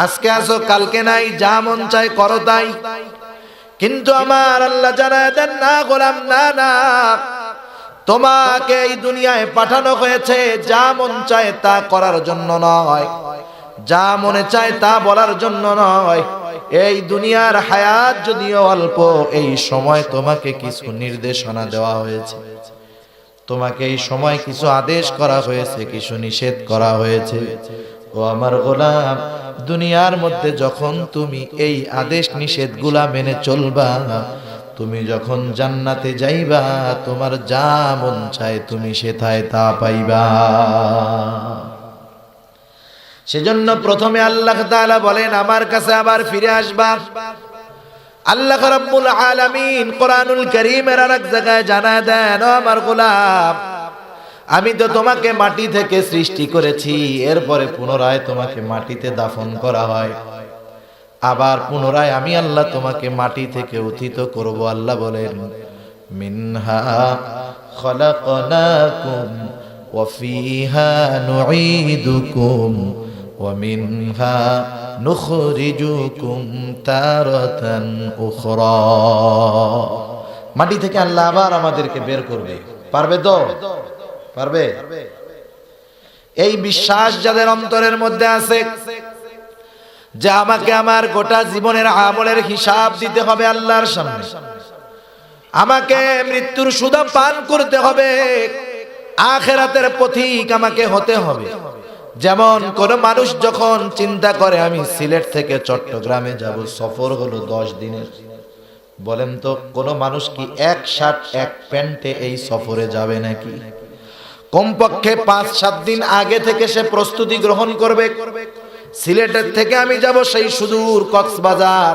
আজকে আসো কালকে নাই, যা মন চায় করো তাই। কিন্তু আমার আল্লাহ জানায় দেন, না গোলাম, না না, তোমাকে এই দুনিয়ায় পাঠানো হয়েছে যা মন চায় তা করার জন্য নয়, যা মনে চায় তা বলার জন্য নয়। এই দুনিয়ার হায়াত যদিও অল্প, এই সময় তোমাকে কিছু নির্দেশনা দেওয়া হয়েছে, তোমাকে এই সময় কিছু আদেশ করা হয়েছে, কিছু নিষেধ করা হয়েছে। ও আমার গোলাম, দুনিয়ার মধ্যে যখন তুমি এই আদেশ নিষেধগুলা মেনে চলবা, তুমি যখন জান্নাতে যাইবা, তোমার যা মন চায় তুমি সেথায় তা পাইবা। সেজন্য প্রথমে আল্লাহ তাআলা বলেন, আমার কাছে আবার ফিরে আসবা। আল্লাহ রাব্বুল আলামিন কোরআনুল কারীমের আরেক জায়গায় জানায় দেন, ও আমার গোলাম, আমি তো তোমাকে মাটি থেকে সৃষ্টি করেছি, এরপরে পুনরায় তোমাকে মাটিতে দাফন করা হয়, আবার পুনরায় আমি আল্লাহ তোমাকে মাটি থেকে উত্থিত করব। আল্লাহ বলেন, মিনহা খলাকনাকুম ওয়া ফিহা নুঈদুকুম ওয়া মিনহা নুখরিজুকুম তারাতান উখরা। মাটি থেকে আল্লাহ আবার আমাদেরকে বের করবে, পারবে তো? পারবে? এই বিশ্বাস যাদের অন্তরের মধ্যে আছে যে আমাকে আমার গোটা জীবনের আমলের হিসাব দিতে হবে আল্লাহর সামনে, আমাকে মৃত্যুর সুধা পান করতে হবে, আখিরাতের পথিক আমাকে হতে হবে। যেমন কোন মানুষ যখন চিন্তা করে আমি সিলেট থেকে চট্টগ্রামে যাব, সফর হলো 10 দিনের, বলেন তো কোন মানুষ কি এক শার্ট এক প্যান্টে এই সফরে যাবে নাকি? কমপক্ষে 5-7 দিন আগে থেকে সে প্রস্তুতি গ্রহণ করবে। সিলেটের থেকে আমি যাব সেই সুদূর কক্সবাজার,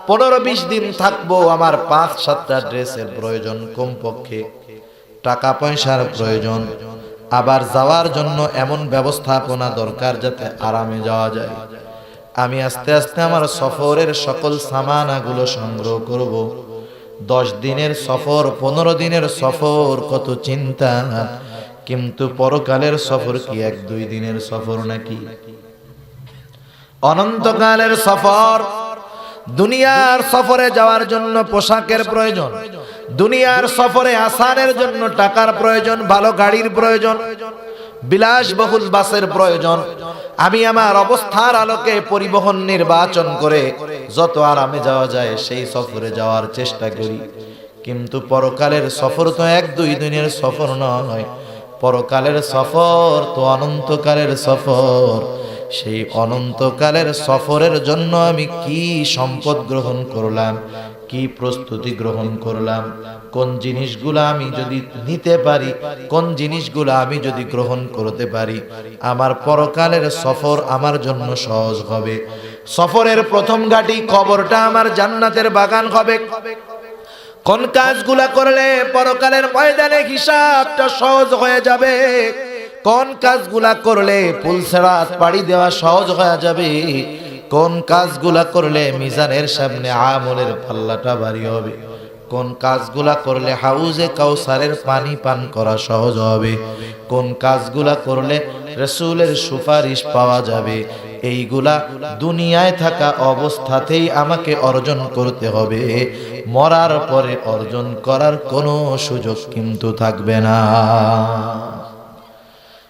15-20 দিন থাকবো, আমার 5-7টা ড্রেসের প্রয়োজন, কমপক্ষে টাকা পয়সার প্রয়োজন, আবার যাওয়ার জন্য এমন ব্যবস্থাপনা দরকার যাতে আরামে যাওয়া যায়। আমি আস্তে আস্তে আমার সফরের সকল সামানাগুলো সংগ্রহ করব। 10 দিনের সফর, 15 দিনের সফর, কত চিন্তা। কিন্তু পরকালের সফর কি 1-2 দিনের সফর নাকি? অনন্তকালের সফর। দুনিয়ার সফরে যাওয়ার জন্য পোশাকের প্রয়োজন, দুনিয়ার সফরে আসানের জন্য টাকার প্রয়োজন, ভালো গাড়ির প্রয়োজন, বিলাসবহুল বাসের প্রয়োজন। আমি আমার অবস্থার আলোকে পরিবহন নির্বাচন করে যত আরামে যাওয়া যায় সেই সফরে যাওয়ার চেষ্টা করি। কিন্তু পরকালের সফর তো 1-2 দিনের সফর নয়, পরকালের সফর তো অনন্তকালের সফর। সেই অনন্তকালের সফরের জন্য আমি কি সম্পদ গ্রহণ করলাম, কি প্রস্তুতি গ্রহণ করলাম, কোন জিনিসগুলো আমি যদি নিতে পারি, কোন জিনিসগুলো আমি যদি গ্রহণ করতে পারি, আমার পরকালের সফর আমার জন্য সহজ হবে। সফরের প্রথম ঘাটি কবরটা আমার জান্নাতের বাগান হবে। কোন কাজগুলা করলে পরকালের ময়দানে হিসাবটা সহজ হয়ে যাবে, কোন কাজগুলা করলে পুলসেরাত পাড়ি দেওয়া সহজ হয়ে যাবে, কোন কাজগুলা করলে মিজানের সামনে আমলের পাল্লাটা ভারী হবে, কোন কাজগুলা করলে হাউজে কাউসারের পানি পান করা সহজ হবে, কোন কাজগুলা করলে রাসূলের সুপারিশ পাওয়া যাবে, এইগুলা দুনিয়ায় থাকা অবস্থাতেই আমাকে অর্জন করতে হবে। মরার পরে অর্জন করার কোনো সুযোগ কিন্তু থাকবে না।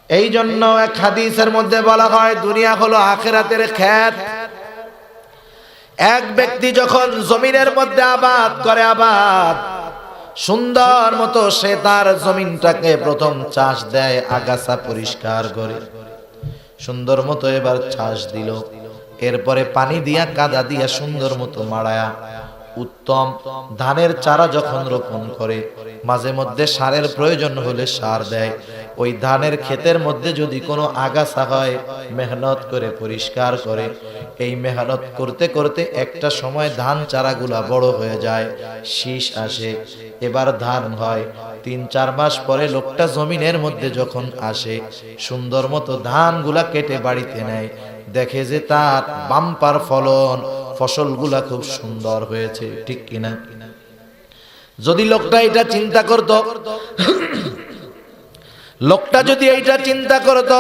এই জন্য এক হাদিসের মধ্যে বলা হয়, দুনিয়া হলো আখিরাতের ক্ষেত। এক ব্যক্তি যখন জমিনের মধ্যে আবাদ করে, আবাদ সুন্দর মতো, সে তার জমিনটাকে প্রথম চাষ দেয়, আগাছা পরিষ্কার করে সুন্দর মতো এবার চাষ দিল, এরপরে পানি দিয়া কাদা দিয়া সুন্দর মতো মাড়ায়া উত্তম ধানের চারা যখন রোপণ করে, মাঝে মধ্যে সারের প্রয়োজন হলে সার দেয়। ওই ধানের ক্ষেতের মধ্যে যদি কোনো আগাছা হয়, মেহনত করে পরিষ্কার করে। এই মেহনত করতে করতে একটা সময় ধান চারাগুলা বড় হয়ে যায়, শীষ আসে, এবার ধান হয়। 3-4 মাস পরে লোকটা জমিনের মধ্যে যখন আসে, সুন্দর মতো ধানগুলা কেটে বাড়িতে নেয়, দেখে যে তার বাম্পার ফলন, ফসলগুলা খুব সুন্দর হয়েছে, ঠিক কিনা? যদি লোকটা এটা চিন্তা করত, লোকটা যদি এইটা চিন্তা করত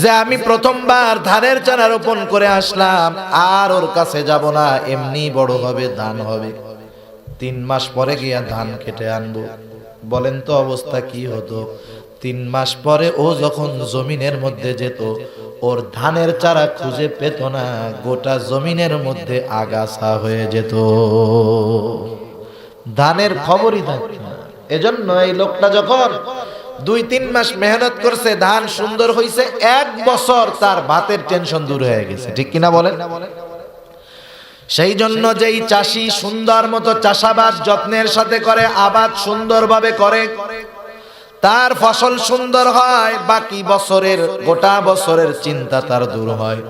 যে আমি প্রথমবার ধানের চারা রোপণ করে আসলাম, আর ওর কাছে যাব না, এমনি বড় হবে, ধান হবে। 3 মাস পরে গিয়া ধান কেটে আনবো। বলেন তো অবস্থা কি হতো? 3 মাস পরে ও যখন জমিনের মধ্যে যেত, ওর ধানের চারা খুঁজে পেত না, গোটা জমিনের মধ্যে আগাছা হয়ে যেত, ধানের খবরই থাকত না। এজন্য এই লোকটা যখন 2-3 মাস মেহনত করছে, ধান সুন্দর হয়েছে, 1 বছর তার ভাতের টেনশন দূর হয়ে গেছে। ঠিক কিনা বলেন? সেই জন্য যেই চাষি সুন্দর মতো চাষাবাদ যত্নের সাথে করে, আবাদ সুন্দরভাবে করে, তার ফসল সুন্দর হয়, বাকি বছরের গোটা বছরের চিন্তা তার দূর হয়।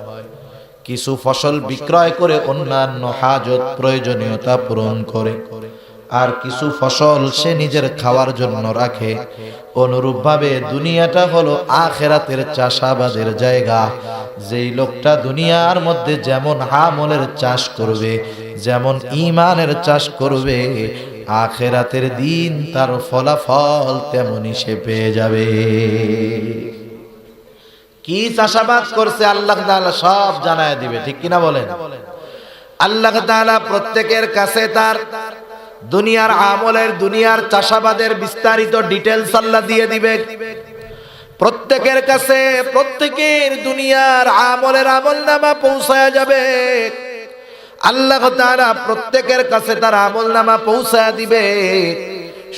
কিছু ফসল বিক্রয় করে অন্যান্য হাজত প্রয়োজনীয়তা পূরণ করে, আর কিছু ফসল সে নিজের খাওয়ার জন্য রাখে। অনুরূপভাবে দুনিয়াটা হলো আখেরাতের চাষাবাদের জায়গা। যেই লোকটা দুনিয়ার মধ্যে যেমন আমলের চাষ করবে, যেমন ঈমানের চাষ করবে, আখেরাতের দিন তার ফলাফল তেমনই সে পেয়ে যাবে। কি চাষাবাদ করছে আল্লাহ তাআলা সব জানায় দিবে। ঠিক কিনা বলেন? আল্লাহ তাআলা প্রত্যেকের কাছে তার দুনিয়ার আমলের, দুনিয়ার চাষাবাদের বিস্তারিত ডিটেইলস আল্লাহ দিয়ে দিবে। প্রত্যেকের কাছে প্রত্যেকের দুনিয়ার আমলের আমলনামা পৌঁছায়া যাবে। আল্লাহ তাআলা প্রত্যেকের কাছে তার আমলনামা পৌঁছায়া দিবে।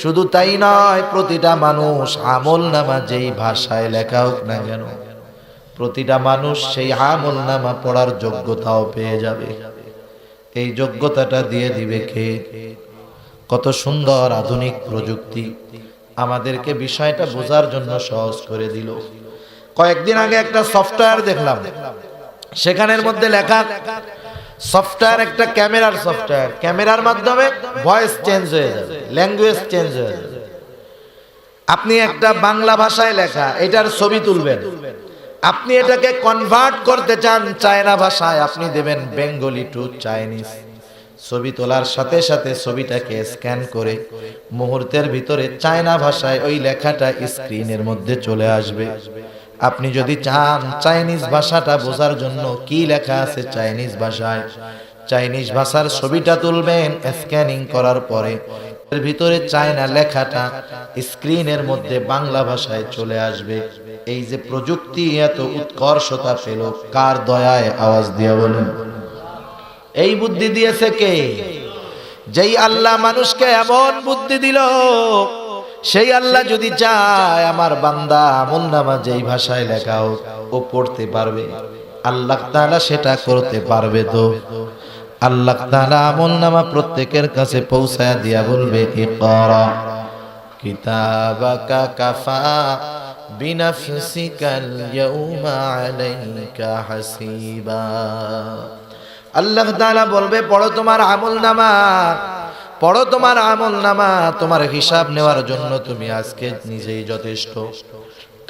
শুধু তাই নয়, প্রতিটা মানুষ আমলনামা যেই ভাষায় লেখা হোক না কেন, প্রতিটা মানুষ সেই আমলনামা পড়ার যোগ্যতাও পেয়ে যাবে। এই যোগ্যতাটা দিয়ে দিবে কে? কত সুন্দর আধুনিক প্রযুক্তি আমাদেরকে বিষয়টা বোঝার জন্য সহজ করে দিল। কয়েকদিন আগে একটা সফটওয়্যার দেখলাম, সেখানের মধ্যে লেখা, সফটওয়্যার একটা ক্যামেরার সফটওয়্যার, ক্যামেরার মাধ্যমে ভয়েস চেঞ্জ হয়ে যাবে, ল্যাঙ্গুয়েজ চেঞ্জ হয়ে যাবে। আপনি একটা বাংলা ভাষায় লেখা এটার ছবি তুলবেন, আপনি এটাকে কনভার্ট করতে চান চায়না ভাষায়, আপনি দেবেন বেঙ্গলি টু চাইনিজ। ছবি তোলার সাথে সাথে ছবিটাকে স্ক্যান করে মুহূর্তের ভিতরে চায়না ভাষায় ওই লেখাটা স্ক্রিনের মধ্যে চলে আসবে। আপনি যদি চান চাইনিজ ভাষাটা বোঝার জন্য কি লেখা আছে চাইনিজ ভাষায়, চাইনিজ ভাষার ছবিটা তুলবেন, স্ক্যানিং করার পরে এর ভিতরে চায়না লেখাটা স্ক্রিনের মধ্যে বাংলা ভাষায় চলে আসবে। এই যে প্রযুক্তি এত উৎকর্ষতা পেল, কার দয়ায়? আওয়াজ দিয়ে বলুন। এই বুদ্ধি দিয়েছে কে? যেই আল্লাহ মানুষকে এমন বুদ্ধি দিল, সেই আল্লাহ যদি চায় আমার বান্দা আমলনামা যেই ভাষায় লেখা হোক ও পড়তে পারবে, আল্লাহ তাআলা সেটা করতে পারবে। তো আল্লাহ তাআলা আমলনামা প্রত্যেকের কাছে পৌঁছায়া দিয়া বলবে, ইকরা কিতাবাকা কাফা বিনাফসিকাল ইয়াউমা আলাইকা হাসিবা। আল্লাহ তাআলা বলবে, পড়ো তোমার আমলনামা, পড়ো তোমার আমলনামা, তোমার হিসাব নেওয়ার জন্য তুমি আজকে নিজেই যথেষ্ট।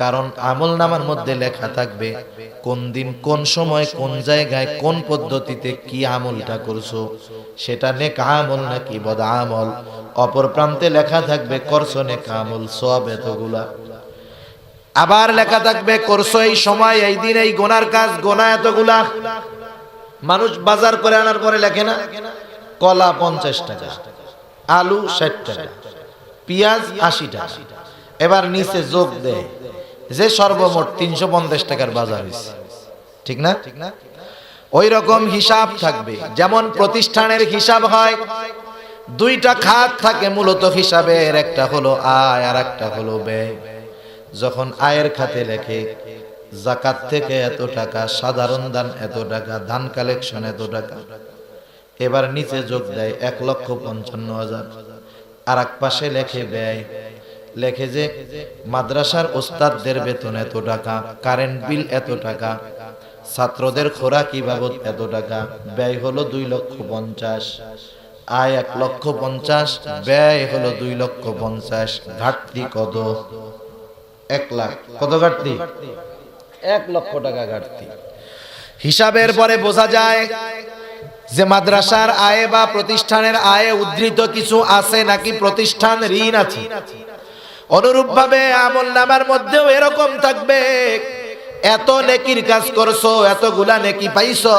কারণ আমলনামার মধ্যে লেখা থাকবে কোন দিন, কোন সময়, কোন জায়গায়, কোন পদ্ধতিতে কি আমলটা করছো, সেটা নেক আমল নাকি বদ আমল। অপর প্রান্তে লেখা থাকবে করছো নেক আমল, সওয়াব এতগুলা। আবার লেখা থাকবে করছো এই সময়, এই দিন, এই গুনার কাজ, গুনাহ এতগুলা। মানুষ বাজার করে আনার পরে লেখে না, কলা 50 টাকা, আলু 60 টাকা, পেঁয়াজ 80 টাকা। এবার নিচে যোগ দেয় যে সর্বমোট 350 টাকার বাজার হয়েছে। ঠিক না? ওই রকম হিসাব থাকবে। যেমন প্রতিষ্ঠানের হিসাব হয়, 2টা খাত থাকে মূলত হিসাবের, একটা হলো আয় আর একটা হলো ব্যয়। যখন আয়ের খাতে লেখে যাকাত থেকে এত টাকা, সাধারণ দান এত টাকা, ধান কালেকশন এত টাকা, এবার নিচে যোগ দেয় 1,55,000। আর এক পাশে লেখে ব্যয়, লেখে যে মাদ্রাসার ওস্তাদদের বেতন এত টাকা, কারেন্ট বিল এত টাকা, ছাত্রদের খোরাকি বাবদ এত টাকা। ব্যয় হলো 2,50,000, আয় 1,50,000, ব্যয় হলো 2,50,000। ঘাটতি কত? 1 লাখ। কত ঘাটতি? 1 লক্ষ টাকা ঘাটতি। হিসাবের পরে বোঝা যায় যে মাদ্রাসার আয়ে বা প্রতিষ্ঠানের আয়ে উদ্ধৃত কিছু আছে নাকি প্রতিষ্ঠান ঋণ আছে। অনুরূপভাবে আমলনামার মধ্যেও এরকম থাকবে এত নেকির কাজ করছো, এতগুলা নেকি পাইছো,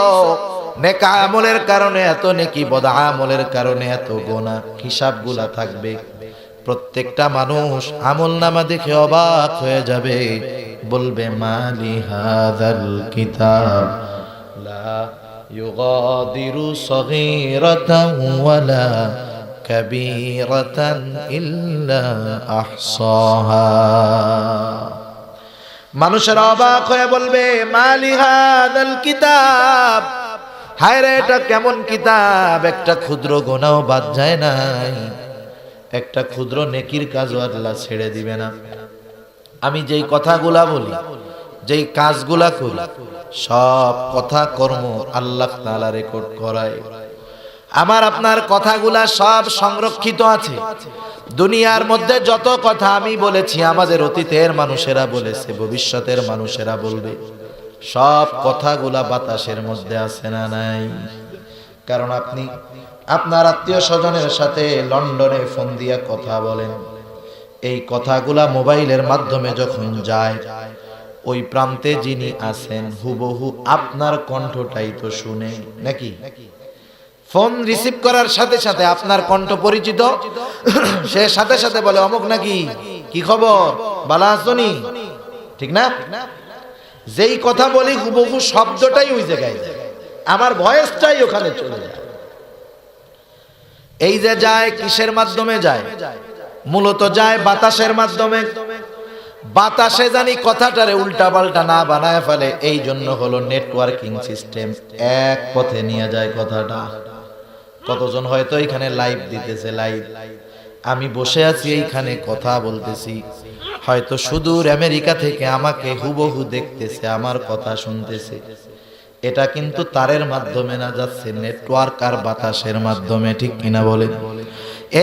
নেক আমলের কারণে এত নেকি, বদ আমলের কারণে এত গুনাহ, হিসাবগুলা থাকবে। প্রত্যেকটা মানুষ আমল নামা দেখে অবাক হয়ে যাবে, বলবে মালি হাযাল কিতাব লা ইউগাদিরু সগীরাতান ওয়ালা কাবীরাতান ইল্লা আহসাহা। মানুষের অবাক হয়ে বলবে মালি হাযাল কিতাব, হায় রে এটা কেমন কিতাব, একটা ক্ষুদ্র গুনাহও বাদ যায় নাই, একটা ক্ষুদ্র নেকির কাজও আল্লাহ ছেড়ে দিবে না। আমি যেই কথাগুলা বলি, যেই কাজগুলা করি, সব কথা কর্ম আল্লাহ তাআলা রেকর্ড করায়। আমার আপনার কথাগুলা সব সংরক্ষিত আছে। দুনিয়ার মধ্যে যত কথা আমি বলেছি, আমাদের অতীতের মানুষেরা বলেছে, ভবিষ্যতের মানুষেরা বলবে, সব কথাগুলা বাতাসের মধ্যে আছে না নাই? কারণ আপনি আপনার আত্মীয় স্বজনের সাথে লন্ডনে ফোন দিয়া কথা বলেন, এই কথাগুলা মোবাইলের মাধ্যমে যখন যায়, ওই প্রান্তে যিনি আছেন হুবহু আপনার কণ্ঠটাই তো শুনে নাকি? ফোন রিসিভ করার সাথে সাথে আপনার কণ্ঠ পরিচিত, সে সাথে সাথে বলে অমুক নাকি, কি খবর, ভালো আছোনি, ঠিক না? যেই কথা বলি হুবহু শব্দটাই ওই জায়গায় যায়, আমার ভয়েসটাই ওখানে চলে যায়। এই যে যায় কিসের মাধ্যমে যায়? মূলত যায় বাতাসের মাধ্যমে। বাতাসে জানি কথাটারে উল্টা পাল্টা না বানায় ফেলে, এই জন্য হলো নেটওয়ার্কিং সিস্টেম, এক পথে নিয়ে যায় কথাটা। কতজন হয়তো এখানে লাইভ দিতেছে, লাইভ আমি বসে আছি এইখানে কথা বলতেছি, হয়তো সুদূর আমেরিকা থেকে আমাকে হুবহু দেখতেছে, আমার কথা শুনতেছে। এটা কিন্তু তারের মাধ্যমে না, যাচ্ছে নেটওয়ার্ক আর বাতাসের মাধ্যমে, ঠিক কিনা বলেন?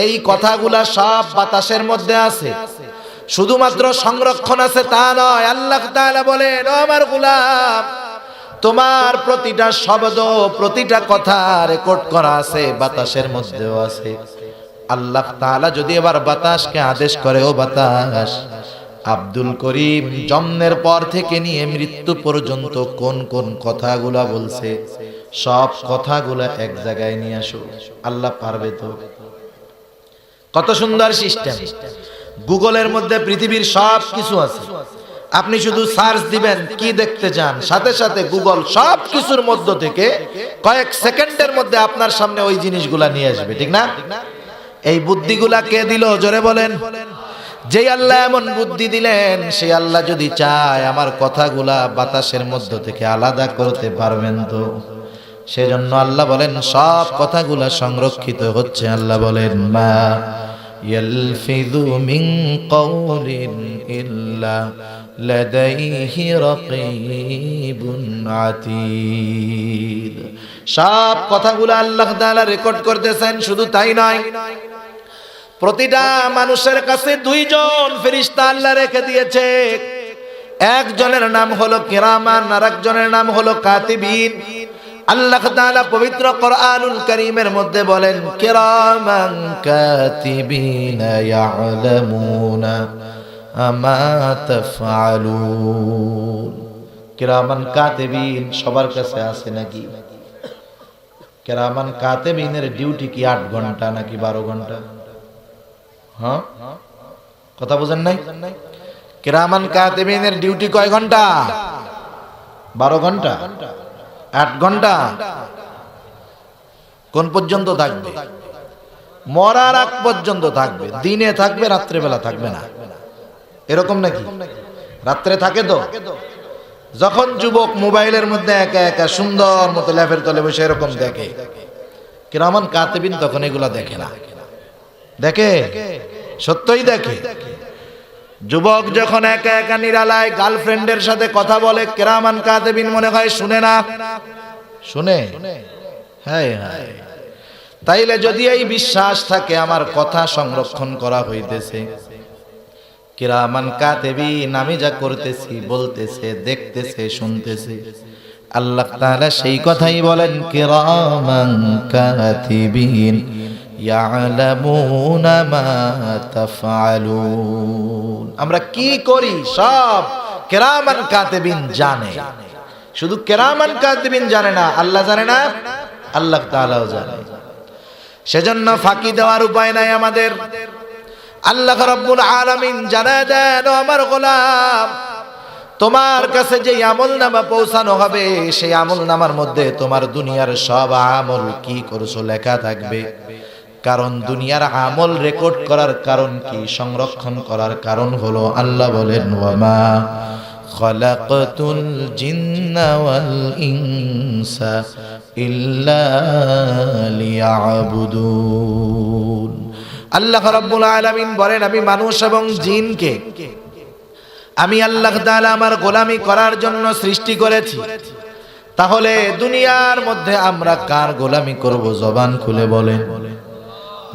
এই কথাগুলা সব বাতাসের মধ্যে আছে, শুধুমাত্র সংরক্ষণ আছে তা নয়। আল্লাহ তাআলা বলেন, ও আমার গোলাম, তোমার প্রতিটা শব্দ, প্রতিটা কথা রেকর্ড করা আছে, বাতাসের মধ্যেও আছে। আল্লাহ তাআলা যদি এবার বাতাসকে আদেশ করে, ও বাতাস, আব্দুল করিম জন্মের পর থেকে নিয়ে মৃত্যু পর্যন্ত কোন কোন কথাগুলা বলছে, সব কথাগুলা এক জায়গায় নিয়ে আসো, আল্লাহ পারবে তো? কত সুন্দর সিস্টেম। গুগলের মধ্যে পৃথিবীর সব কিছু আছে, আপনি শুধু সার্চ দিবেন কি দেখতে চান, সাথে সাথে গুগল সব কিছুর মধ্য থেকে কয়েক সেকেন্ডের মধ্যে আপনার সামনে ওই জিনিসগুলা নিয়ে আসবে, ঠিক না? এই বুদ্ধিগুলা কে দিল, জোরে বলেন? যেই আল্লাহ এমন বুদ্ধি দিলেন, সেই আল্লাহ যদি চায় আমার কথাগুলা বাতাসের মধ্য থেকে আলাদা করতে পারবেন তো? সেজন্য আল্লাহ বলেন সব কথাগুলা সংরক্ষিত হচ্ছে। আল্লাহ বলেন মা ইয়ালফিযু মিন কাওলিন ইল্লা লাদাইহি রাকীবুন আতীদ। সব কথাগুলো আল্লাহ তাআলা রেকর্ড করতেছেন। শুধু তাই নয়, প্রতিটা মানুষের কাছে দুইজন ফেরেশতা আল্লাহ রেখে দিয়েছে। একজনের নাম হলো কিরামান, আর একজনের নাম হলো কাতিবিন। আল্লাহ তাআলা পবিত্র কোরআনুল কারীমের মধ্যে বলেন কিরামান কাতিবিনা ইয়ালামুনা মা তাফআলুন। কিরামান কাতিবিন সবার কাছে আছে নাকি? কিরামান কাতিবিনের ডিউটি কি 8 ঘন্টা নাকি 12 ঘন্টা? হ্যাঁ, কথা বুঝেন নাই? কিরামান কাতিবিনের ডিউটি কয় ঘন্টা? 12 ঘন্টা, 8 ঘন্টা। কোন পর্যন্ত থাকবে? মরার আগ পর্যন্ত থাকবে। দিনে থাকবে, রাত্রে বেলা থাকবে না, এরকম নাকি? রাত্রে থাকে তো। যখন যুবক মোবাইলের মধ্যে একা একা সুন্দর মতো ল্যাপের তলে বসে এরকম দেখে, কিরামান কাতিবিন তখন এগুলা দেখে না। দেখে, সত্যই দেখে। যুবক যখন একা একা নিরালায় গার্লফ্রেন্ডের সাথে কথা বলে, কিরামান কাতিবিন মনে হয় শুনে না? শুনে। হ্যাঁ হ্যাঁ। তাইলে যদি এই বিশ্বাস থাকে আমার কথা সংরক্ষণ করা হইতেছে, কিরামান কাতিবিন আমি যা করতেছি, বলতেছে, দেখতেছে, শুনতেছে, আল্লাহ তাআলা সেই কথাই বলেন কিরামান কাতিবিন ইয়ালামুনা মা তাফআলুন। আমরা কি করি সব কেরামান কাতিবিন জানে। শুধু কেরামান কাতিবিন জানে না, আল্লাহ জানে না, আল্লাহ তাআলাও জানে। সেজন্য ফাঁকি দেওয়ার উপায় নাই আমাদের। আল্লাহ রাব্বুল আলামিন জানায় দেন, ও আমার গোলাম, তোমার কাছে যে আমলনামা পৌঁছানো হবে সেই আমলনামার মধ্যে তোমার দুনিয়ার সব আমল কি করছো লেখা থাকবে। কারণ দুনিয়ার আমল রেকর্ড করার কারণ কি, সংরক্ষণ করার কারণ হলো আল্লাহ বলেন, ওয়ামা খালাকাতুল জিন্না ওয়াল ইনসা ইল্লা লিয়াবুদুন। আল্লাহ রাব্বুল আলামিন বলেন, আমি মানুষ এবং জিনকে আমি আল্লাহ তাআলা আমার গোলামি করার জন্য সৃষ্টি করেছি। তাহলে দুনিয়ার মধ্যে আমরা কার গোলামি করব? জবান খুলে বলেন।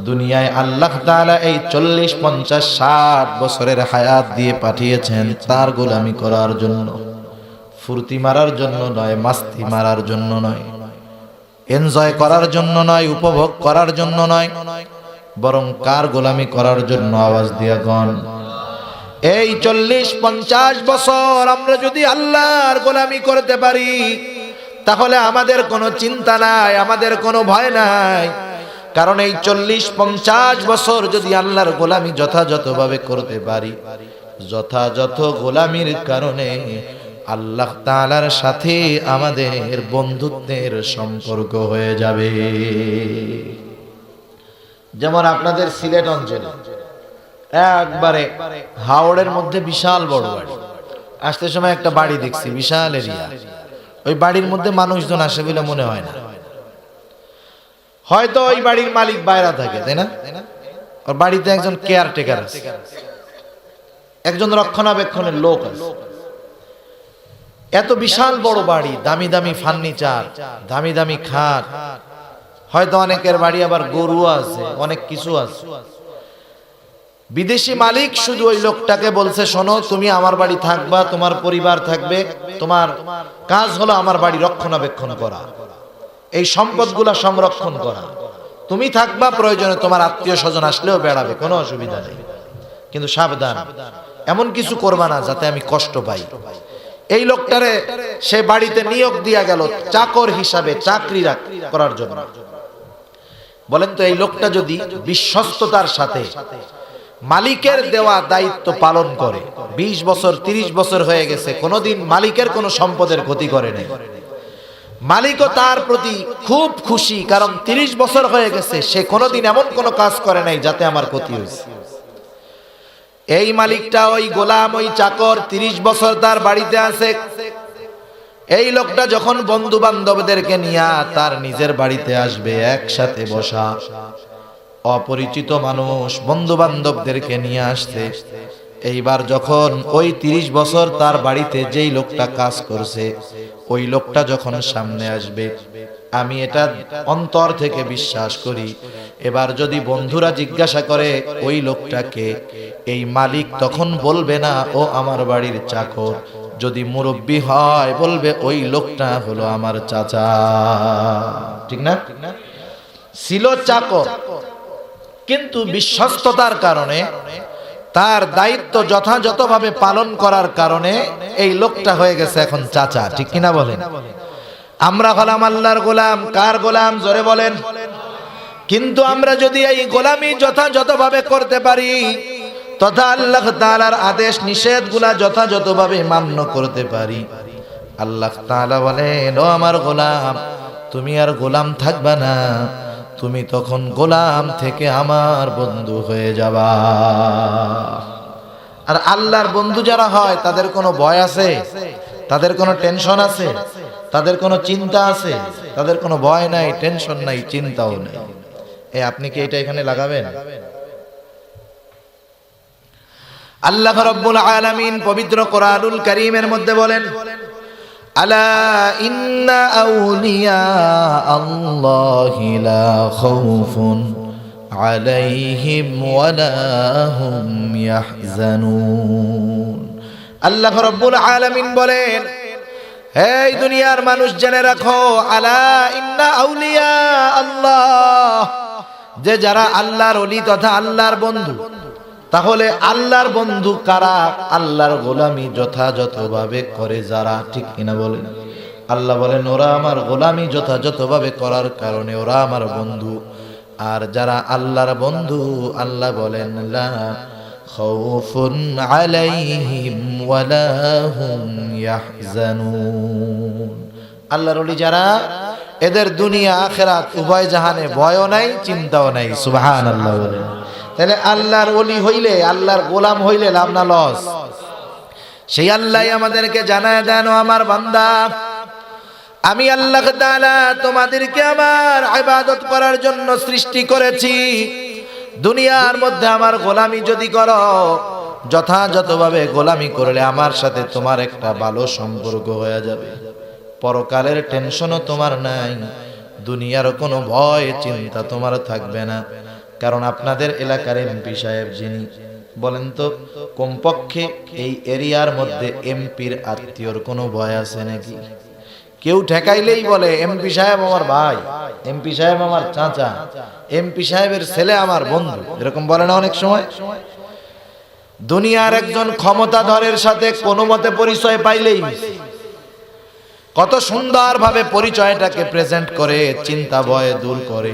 দুনিয়ায় আল্লাহ তাআলা এই 40, 50, 60 বছরের হায়াত দিয়ে পাঠিয়েছেন তার গোলামি করার জন্য, ফুর্তি মারার জন্য নয়, মাস্তি মারার জন্য নয়, এনজয় করার জন্য নয়, উপভোগ করার জন্য নয়, বরং কার গোলামি করার জন্য? আওয়াজ দিয়া গণ। এই 40, 50 বছর আমরা যদি আল্লাহর গোলামি করতে পারি তাহলে আমাদের কোনো চিন্তা নাই, আমাদের কোনো ভয় নাই। কারণ এই 40, 50 বছর যদি আল্লাহর গোলামি যথাযথভাবে করতে পারি, যথাযথ গোলামির কারণে আল্লাহ তাআলার সাথে আমাদের বন্ধুত্বের সম্পর্ক হয়ে যাবে। যেমন আপনাদের সিলেট অঞ্চলে একবারে হাওড়ের মধ্যে বিশাল বড় বাড়ি, আসতে সময় একটা বাড়ি দেখছি, বিশাল এরিয়া। ওই বাড়ির মধ্যে মানুষজন আসে বলে মনে হয় না। হয়তো ওই বাড়ির মালিক বাইরে থাকে, তাই না? ওর বাড়িতে একজন কেয়ারটেকার আছে, একজন রক্ষণাবেক্ষণের লোক আছে। এত বিশাল বড় বাড়ি, দামি দামি ফার্নিচার, দামি দামি খাট, হয়তো অনেকের বাড়ি আবার গরু আছে, অনেক কিছু আছে। বিদেশি মালিক শুধু ওই লোকটাকে বলছে, শোনো তুমি আমার বাড়ি থাকবা, তোমার পরিবার থাকবে, তোমার কাজ হলো আমার বাড়ি রক্ষণাবেক্ষণ করা, এই সম্পদগুলা সংরক্ষণ করা, তুমি থাকবা, প্রয়োজনে তোমার আত্মীয় স্বজন আসলেও বেড়াবে, কোনো অসুবিধা নেই, কিন্তু সাবধান, এমন কিছু করবা না যাতে আমি কষ্ট পাই। এই লোকটারে সে বাড়িতে নিয়োগ দিয়া গেল চাকর হিসাবে, চাকরি করার জন্য। বলেন তো, এই লোকটা যদি বিশ্বস্ততার সাথে মালিকের দেওয়া দায়িত্ব পালন করে, 20 বছর 30 বছর হয়ে গেছে, কোনোদিন মালিকের কোনো সম্পদের ক্ষতি করে নাই, মালিকও তার প্রতি খুব খুশি, কারণ 30 বছর হয়ে গেছে সে কোনোদিন এমন কোনো কাজ করে নাই যাতে আমার ক্ষতি হয়েছে। এই মালিকটা, ওই গোলাম, ওই চাকর 30 বছর তার বাড়িতে আছে। এই লোকটা যখন বন্ধু বান্ধবদেরকে নিয়ে তার নিজের বাড়িতে আসবে, একসাথে বসা, অপরিচিত মানুষ বন্ধু বান্ধবদেরকে নিয়ে আসছে। এইবার যখন ওই 30 বছর তার বাড়িতে যেই লোকটা কাজ করছে, ওই লোকটা যখন সামনে আসবে, আমি এটা অন্তর থেকে বিশ্বাস করি, এবার যদি বন্ধুরা জিজ্ঞাসা করে ওই লোকটাকে, এই মালিক তখন বলবে না ও আমার বাড়ির চাকর, যদি মুরব্বি হয় বলবে ওই লোকটা হলো আমার চাচা। ঠিক না? ছিল চাকর, কিন্তু বিশ্বস্ততার কারণে, তার দায়িত্ব যথাযথভাবে পালন করার কারণে এই লোকটা হয়ে গেছে এখন চাচা। ঠিক কিনা বলেন? আমরা হলাম আল্লাহর গোলাম। কার গোলাম? জোরে বলেন। কিন্তু আমরা যদি এই গোলামি যথাযথভাবে করতে পারি, তথা আল্লাহ তাআলার আদেশ নিষেধগুলা যথাযথভাবে মান্য করতে পারি, আল্লাহ তাআলা বলেন, ও আমার গোলাম, তুমি আর গোলাম থাকবা না, তুমি তখন গোলাম থেকে আমার বন্ধু হয়ে যাবা। আর আল্লাহর বন্ধু যারা হয় তাদের কোনো ভয় আছে? তাদের কোনো টেনশন আছে? তাদের কোনো চিন্তা আছে? তাদের কোনো ভয় নাই, টেনশন নাই, চিন্তাও নাই। আপনি কি এটা এখানে লাগাবেন? আল্লাহ রাব্বুল আলামিন পবিত্র কোরআনুল কারীমের মধ্যে বলেন, আলা ইন্না আউলিয়া আল্লাহি লা খাউফুন আলাইহিম ওয়ালা হুম ইয়াহজানুন। আল্লাহ রাব্বুল আলামিন বলেন, হে দুনিয়ার মানুষ জেনে রাখো, আলা ইন্না আউলিয়া আল্লাহ, যে যারা আল্লাহর ওলি তথা আল্লাহর বন্ধু, তাহলে আল্লাহর বন্ধু কারা? আল্লাহর গোলামি যথাযথভাবে করে যারা, ঠিক কিনা বলেন? আল্লাহ বলেন ওরা আমার গোলামি যথাযথভাবে করার কারণে ওরা আমার বন্ধু। আর যারা আল্লাহর বন্ধু, আল্লাহ বলেন লা খাউফুন আলাইহিম ওয়ালা হুম ইয়াহজানুন। আল্লাহর ওলি যারা, এদের দুনিয়া আখিরাত উভয় জাহানে ভয়ও নাই, চিন্তাও নাই। সুবহানাল্লাহ বলেন। তাহলে আল্লাহর ওলি হইলে, আল্লাহর গোলাম হইলে লাভ না লস? সেই আল্লাহ আমাদেরকে জানায় দেন, ও আমার বান্দা, আমি আল্লাহ তাআলা তোমাদেরকে আমার ইবাদত করার জন্য সৃষ্টি করেছি। দুনিয়ার মধ্যে আমার গোলামি যদি করো, যথাযথভাবে গোলামি করলে আমার সাথে তোমার একটা ভালো সম্পর্ক হয়ে যাবে। পরকালের টেনশনও তোমার নাই, দুনিয়ার কোনো ভয় চিন্তা তোমার থাকবে না। কারণ আপনাদের এলাকার এমপি সাহেব যিনি, বলেন তো কমপক্ষে এই এরিয়ার মধ্যে এমপির আত্মীয়র কোনো ভয় আছে নাকি? কেউ ঠেকাইলেই বলে এমপি সাহেব আমার ভাই, এমপি সাহেব আমার চাচা, এমপি সাহেবের ছেলে আমার বন্ধু, এরকম বলে না অনেক সময়? দুনিয়ার একজন ক্ষমতাধরের সাথে কোনো মতে পরিচয় পাইলেই কত সুন্দরভাবে পরিচয়টাকে প্রেজেন্ট করে, চিন্তা ভয় দূর করে।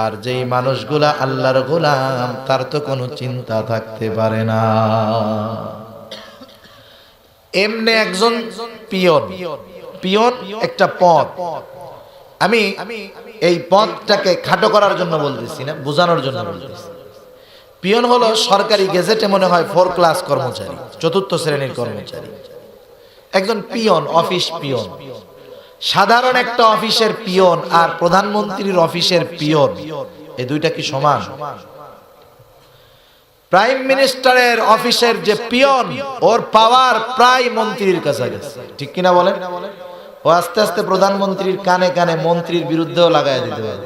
আর যেই মানুষগুলা আল্লাহর গোলাম, তার তো কোনো চিন্তা থাকতে পারে না। এমনি একজন পিয়ন, পিয়ন একটা পদ, আমি এই পদটাকে খাটো করার জন্য বলতেছি না, বোঝানোর জন্য বলতেছি। পিয়ন হলো সরকারি গেজেটে মনে হয় 4 ক্লাস কর্মচারী, 4র্থ শ্রেণীর কর্মচারী। একজন পিয়ন, অফিস পিয়ন, সাধারণ একটা অফিসের পিয়ন আর প্রধানমন্ত্রীর অফিসের পিয়ন, এই দুইটা কি সমান? প্রাইম মিনিস্টারের অফিসের যে পিয়ন, ওর পাওয়ার প্রায় মন্ত্রীর কাছাকাছি, ঠিক কিনা বলেন? ও আস্তে আস্তে প্রধানমন্ত্রীর কানে কানে মন্ত্রীর বিরুদ্ধেও লাগাই দিতে পারে।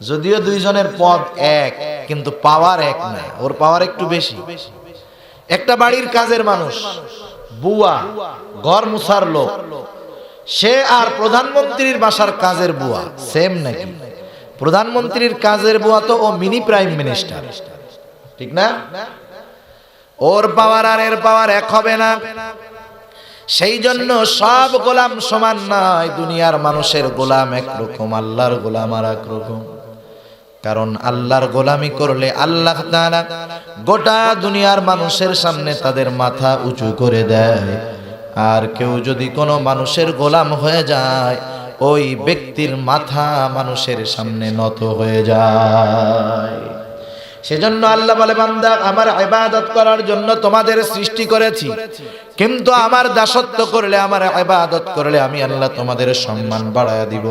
যদিও দুইজনের পদ এক, কিন্তু পাওয়ার এক না, ওর পাওয়ার একটু বেশি। একটা বাড়ির কাজের মানুষ, বুয়া, ঘর মুছার লোক, সে আর প্রধানমন্ত্রীর বাসার কাজের বুয়া সেম নাকি? প্রধানমন্ত্রীর কাজের বুয়া তো ও মিনি প্রাইম মিনিস্টার, ঠিক না? ওর পাওয়ার আর এর পাওয়ার এক হবে না। সেই জন্য সব গোলাম সমান নয়। দুনিয়ার মানুষের গোলাম একরকম, আল্লাহর গোলাম আর একরকম। কারণ আল্লাহর গোলামি করলে আল্লাহ তাআলা গোটা দুনিয়ার মানুষের সামনে তাদের মাথা উঁচু করে দেয়। আর কেউ যদি কোনো মানুষের গোলাম হয়ে যায়, ওই ব্যক্তির মাথা মানুষের সামনে নত হয়ে যায়। সেজন্য আল্লাহ বলে, বান্দা, আমার ইবাদত করার জন্য তোমাদের সৃষ্টি করেছি, কিন্তু আমার দাসত্ব করলে, আমার ইবাদত করলে আমি আল্লাহ তোমাদের সম্মান বাড়ায়া দিব।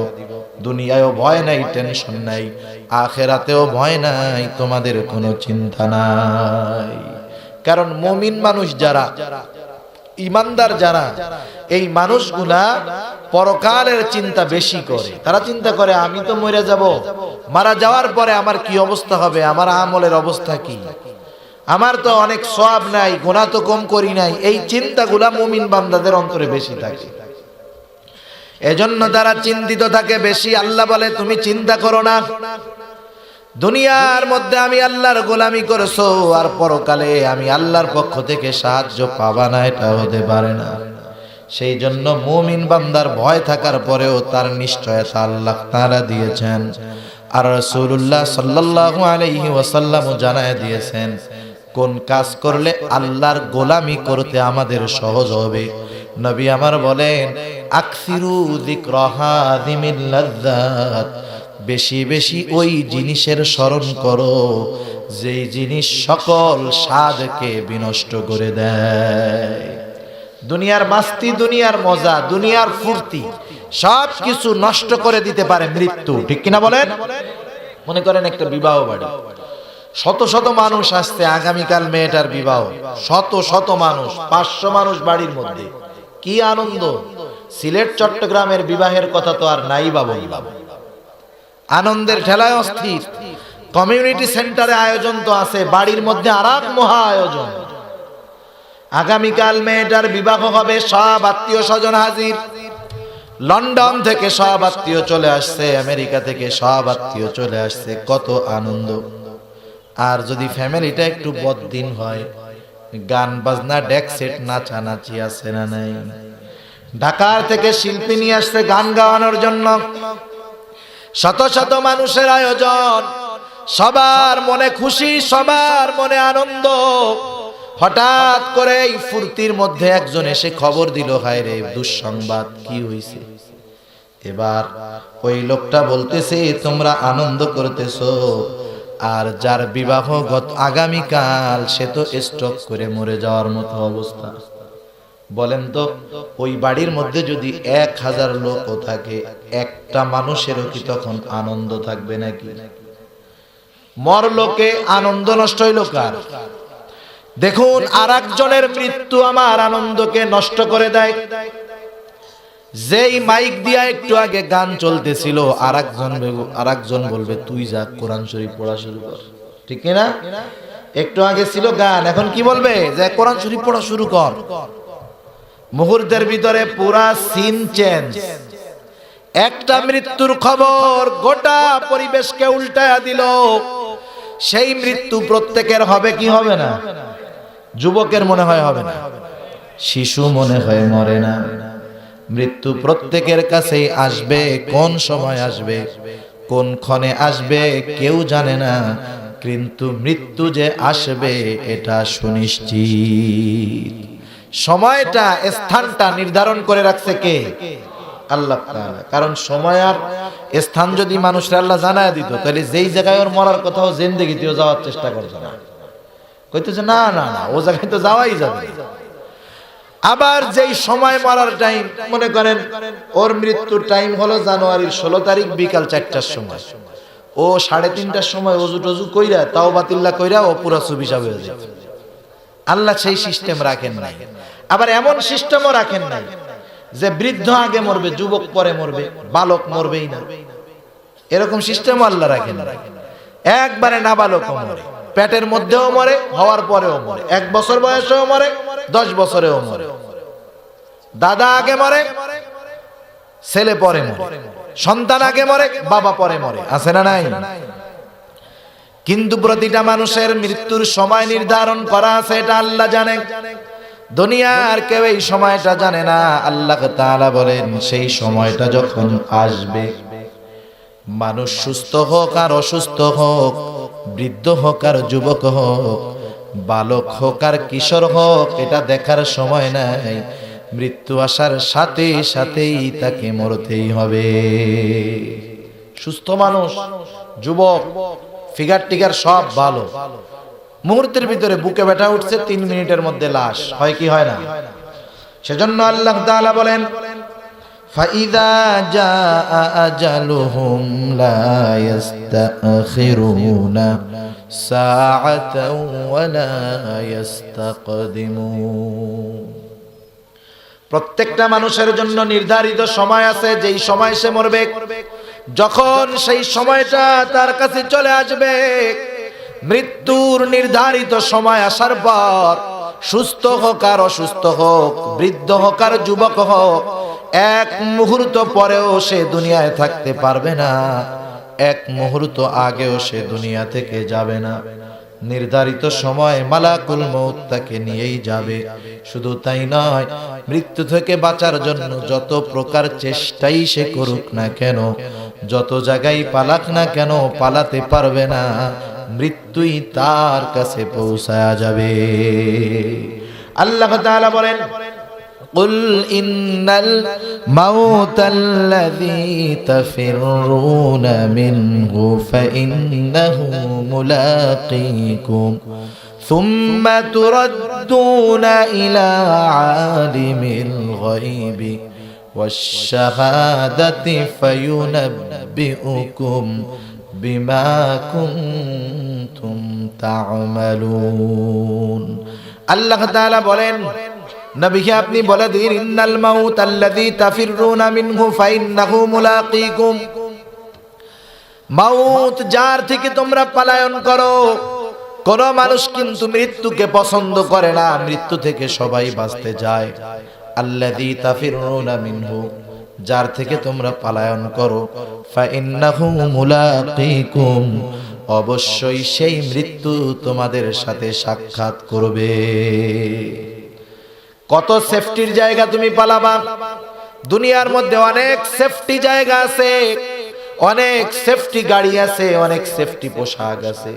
দুনিয়ায়ও ভয় নাই, টেনশন নাই, আখিরাতেও ভয় নাই, তোমাদের কোনো চিন্তা নাই। কারণ মুমিন মানুষ যারা, ইমানদার যারা, এই মানুষগুলা পরকালের চিন্তা বেশি করে। তারা চিন্তা করে আমি তো মরে যাব, মারা যাওয়ার পরে আমার কি অবস্থা হবে, আমার আমলের অবস্থা কি, আমার তো অনেক সওয়াব নাই, গুনাহ তো কম করি নাই। এই চিন্তাগুলা মুমিন বান্দাদের অন্তরে বেশি থাকে, এজন্য তারা চিন্তিত থাকে বেশি। আল্লাহ বলে তুমি চিন্তা করো না, দুনিয়ার মধ্যে আমি আল্লাহর গোলামি করেছো, আর পরকালে আমি আল্লাহর পক্ষ থেকে সাহায্য পাবা না, এটা হতে পারে না। সেই জন্য মুমিন বান্দার ভয় থাকার পরেও তার নিশ্চয়তা আল্লাহ তাআলা দিয়েছেন। আর রাসূলুল্লাহ সাল্লাল্লাহু আলাইহি ওয়াসাল্লাম জানায় দিয়েছেন কোন কাজ করলে আল্লাহর গোলামি করতে আমাদের সহজ হবে। নবী আমার বলেন, আকসিরু যিকরা হাযিমিল লাযযাত, বেশি বেশি ওই জিনিসের স্মরণ করো যেই জিনিস সকল স্বাদকে বিনষ্ট করে দেয়। দুনিয়ার মাস্তি, দুনিয়ার মজা, দুনিয়ার ফুর্তি সব কিছু নষ্ট করে দিতে পারে মৃত্যু, ঠিক কিনা বলেন? মনে করেন একটা বিবাহ বাড়ি, শত শত মানুষ আসছে, আগামীকাল মেয়েটার বিবাহ, শত শত মানুষ, 500 মানুষ বাড়ির মধ্যে, কি আনন্দ! সিলেট চট্টগ্রামের বিবাহের কথা তো আর নাই বা বললাম, আনন্দের ঠেলায় অস্থির। কমিউনিটি সেন্টারে আয়োজন তো আছে, বাড়ির মধ্যে আর এক মহা আয়োজন। আগামীকাল মেয়েটার বিবাহ হবে, সব আত্মীয় স্বজন হাজির। লন্ডন থেকে সব আত্মীয় চলে আসছে, আমেরিকা থেকে সব আত্মীয় চলে আসছে, কত আনন্দ। আর যদি ফ্যামিলিটা একটু বদদিন হয়, গান বাজনা ডেক সেট নাচানাচি আছে না নাই? ঢাকার থেকে শিল্পী নিয়ে আসছে গান গাওয়ানোর জন্য, শত শত মানুষের আয়োজন, সবার মনে খুশি, সবার মনে আনন্দ। হঠাৎ করে এই ফুর্তির মধ্যে একজন এসে খবর দিল, হায় রে দুঃসংবাদ, কি হইছে? এবার ওই লোকটা বলতেছে, তোমরা আনন্দ করতেছো, আর যার বিবাহ গত আগামীকাল সে তো স্ট্রোক করে মরে যাওয়ার মতো অবস্থা। বলেন তো, ওই বাড়ির মধ্যে যদি 1000 লোকও থাকে, একটা মানুষেরও কি তখন আনন্দ থাকবে নাকি? মর লোকে আনন্দ নষ্ট হইল কার? দেখুন, আরেকজনের মৃত্যু আমার আনন্দকে নষ্ট করে দেয়। যেই মাইক দিয়া একটু আগে গান চলতেছিল, আরেকজন বলবে তুই যা কোরআন শরীফ পড়া শুরু কর, ঠিক না? একটু আগে ছিল গান, এখন কি বলবে? যে কোরআন শরীফ পড়া শুরু কর। মুহূর্তের ভিতরে পুরা সিন চেঞ্জ। একটা মৃত্যুর খবর গোটা পরিবেশকে উল্টায়া দিল। সেই মৃত্যু প্রত্যেকের হবে কি হবে না? যুবকের মনে হয় হবে না, শিশু মনে হয় মরে না। মৃত্যু প্রত্যেকের কাছেই আসবে, কোন সময় আসবে, কোন ক্ষণে আসবে কেউ জানে না, কিন্তু মৃত্যু যে আসবে এটা সুনিশ্চিত। সময়টা, স্থানটা নির্ধারণ করে রাখছে কে? আল্লাহ তাআলা। কারণ সময় আর স্থান যদি মানুষরা আল্লাহ জানায় দিত, তাহলে যেই জায়গায় ওর মরার কথাও জিন্দেগিতেও যাওয়ার চেষ্টা করতো না, কইতেছে না না না, ও জায়গায় তো যাওয়াই যাবে। আবার যেই সময় মরার টাইম, মনে করেন ওর মৃত্যুর টাইম হলো জানুয়ারির 16 তারিখ বিকাল 4টার সময়, ও 3:30টার সময় ওযু টজু কইরা তাওবাতিল্লাহ কইরা ও পুরা সুবিশা হয়ে যায়। আল্লাহ সেই সিস্টেম রাখেন নাই। আবার এমন সিস্টেমও রাখেন নাই যে বৃদ্ধ আগে মরবে, যুবক পরে মরবে, বালক মরবেই না, এরকম সিস্টেমও আল্লাহ রাখেন নাই। একবারে নাবালকও মরে, পেটের মধ্যেও মরে, হওয়ার পরেও মরে, 1 বছর বয়সেও মরে, 10 বছরেও মরে। দাদা আগে মরে, ছেলে পরে মরে, সন্তান আগে মরে, বাবা পরে মরে, আছে না নাই? কিন্তু প্রতিটা মানুষের মৃত্যুর সময় নির্ধারণ করা আছে, এটা আল্লাহ জানে। দুনিয়ার কেউ এই সময়টা জানে না। আল্লাহ তাআলা বলেন, সেই সময়টা যখন আসবে, মানুষ সুস্থ হোক আর অসুস্থ হোক, বৃদ্ধ হোক আর যুবক হোক, বালক হোক আর কিশোর হোক, এটা দেখার সময় নাই। মৃত্যু আসার সাথে সাথেই তাকে মরতেই হবে। সুস্থ মানুষ, যুবক, ফিগার টিগার সব ভালো, মুহূর্তের ভিতরে বুকে ব্যথা উঠছে, 3 মিনিটের মধ্যে লাশ হয় কি হয় না? সেজন্য আল্লাহ তাআলা বলেন, ফাইদা জাআ আজালুহুম লা ইস্তাখিরুনা সাআতাও ওয়া লা ইস্তাকদিমুন। প্রত্যেকটা মানুষের জন্য নির্ধারিত সময় আছে, যেই সময় সে মরবে। যখন সেই সময়টা তার কাছে চলে আসবে, মৃত্যুর নির্ধারিত সময় আসার পর, সুস্থ হোক আর অসুস্থ হোক, বৃদ্ধ হোক আর যুবক হোক, 1 মুহূর্ত পরেও সে দুনিয়ায় থাকতে পারবে না, 1 মুহূর্ত আগেও সে দুনিয়া থেকে যাবে না। নির্ধারিত সময় মালাকুল মউত তাকে নিয়েই যাবে। শুধু তাই নয়, মৃত্যু থেকে বাঁচার জন্য যত প্রকার চেষ্টাই সে করুক না কেন, যত জায়গায় পালাক না কেন, পালাতে পারবে না, মৃত্যুই তার কাছে পৌঁছায়া যাবে। আল্লাহ তাআলা বলেন, قل إن الموت الذي تفرون منه فإنه ملاقيكم ثم تردون إلى عالم الغيب والشهادة فينبئكم بما كنتم تعملون। আল্লাহ তাআলা বলেন, নবীকে আপনি বলে দিন, ইন্নাল মাউত আল্লাযী তাফিরুনা মিনহু ফাইন্নাহু মুলাকীকুম। মাউত যার থেকে তোমরা পলায়ন করো। কোন মানুষ কিন্তু মৃত্যুকে পছন্দ করে না, মৃত্যু থেকে সবাই বাঁচতে যায়। আল্লাযী তাফিরুনা মিনহু, যার থেকে তোমরা পলায়ন করো, ফাইন্নাহু মুলাকীকুম, অবশ্যই সেই মৃত্যু তোমাদের সাথে সাক্ষাৎ করবে। কত সেফটির জায়গা তুমি পালাবা। দুনিয়ার মধ্যে অনেক সেফটি জায়গা আছে, অনেক সেফটি গাড়ি আছে, অনেক সেফটি পোশাক আছে।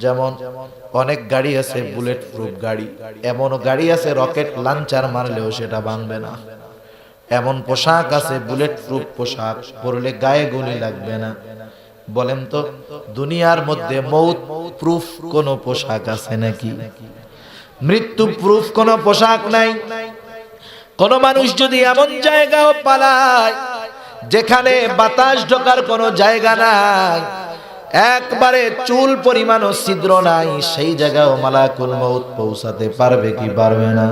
যেমন অনেক গাড়ি আছে বুলেট প্রুফ গাড়ি, এমনও গাড়ি আছে রকেট লঞ্চার মারলেও সেটা ভাঙবে না। এমন পোশাক আছে বুলেট প্রুফ পোশাক, পরলে গায়ে গুলি লাগবে না। বলেন তো দুনিয়ার মধ্যে মৌত প্রুফ কোন পোশাক আছে নাকি? মৃত্যু প্রুফ কোন পোশাক নাই। কোন মানুষ যদি এমন জায়গাও পালায় যেখানে বাতাস ঢোকার কোনো জায়গা নাই, একবারে চুল পরিমাণও ছিদ্র নাই, সেই জায়গাও মালাকুল মউত পৌঁছাতে পারবে কি পারবে না?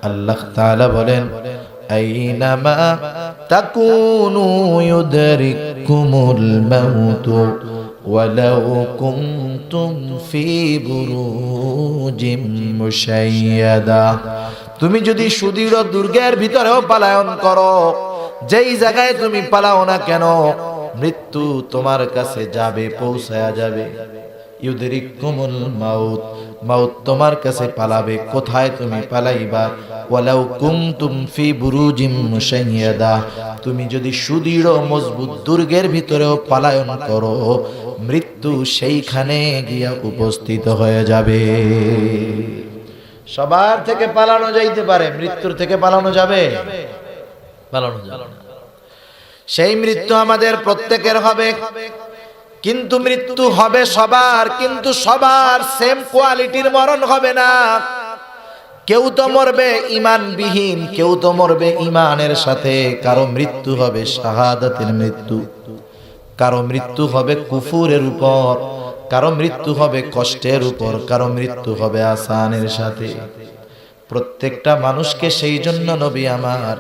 আল্লাহ তাআলা বলেন আইনামা তাকুনু ইউদরিকুমুল মাউত ওয়ালাউ কুনতুম ফি বুরুজিম মুশাইয়াদা। তুমি যদি সুদৃঢ় দুর্গের ভিতরেও পলায়ন করো, যেই জায়গায় তুমি পালাও না কেন, মৃত্যু তোমার কাছে যাবে, পৌঁছায়া যাবে। ইউদরিকুমুল মাউত, মাউত তোমার কাছে পালাবে। কোথায় তুমি পালাইবা? ওয়ালাউ কুনতুম ফি বুরুজিম মুশাইয়াদা, তুমি যদি সুদৃঢ় মজবুত দুর্গের ভিতরেও পলায়ন করো, মৃত্যু সেইখানে গিয়া উপস্থিত হয়ে যাবে। সবার থেকে পালানো যাইতে পারে, মৃত্যুর থেকে পালানো যাবে? পালানো যাবে না। সেই মৃত্যু আমাদের প্রত্যেকের হবে, কিন্তু মৃত্যু হবে সবার, কিন্তু সবার সেম কোয়ালিটির মরণ হবে না। কেউ তো মরবে ঈমানবিহীন, কেউ তো মরবে ঈমানের সাথে। কারো মৃত্যু হবে শাহাদাতের মৃত্যু, কারো মৃত্যু হবে কুফুরের উপর, কারো মৃত্যু হবে কষ্টের উপর, কারো মৃত্যু হবে আসানের সাথে। প্রত্যেকটা মানুষকে সেই জন্য নবী আমার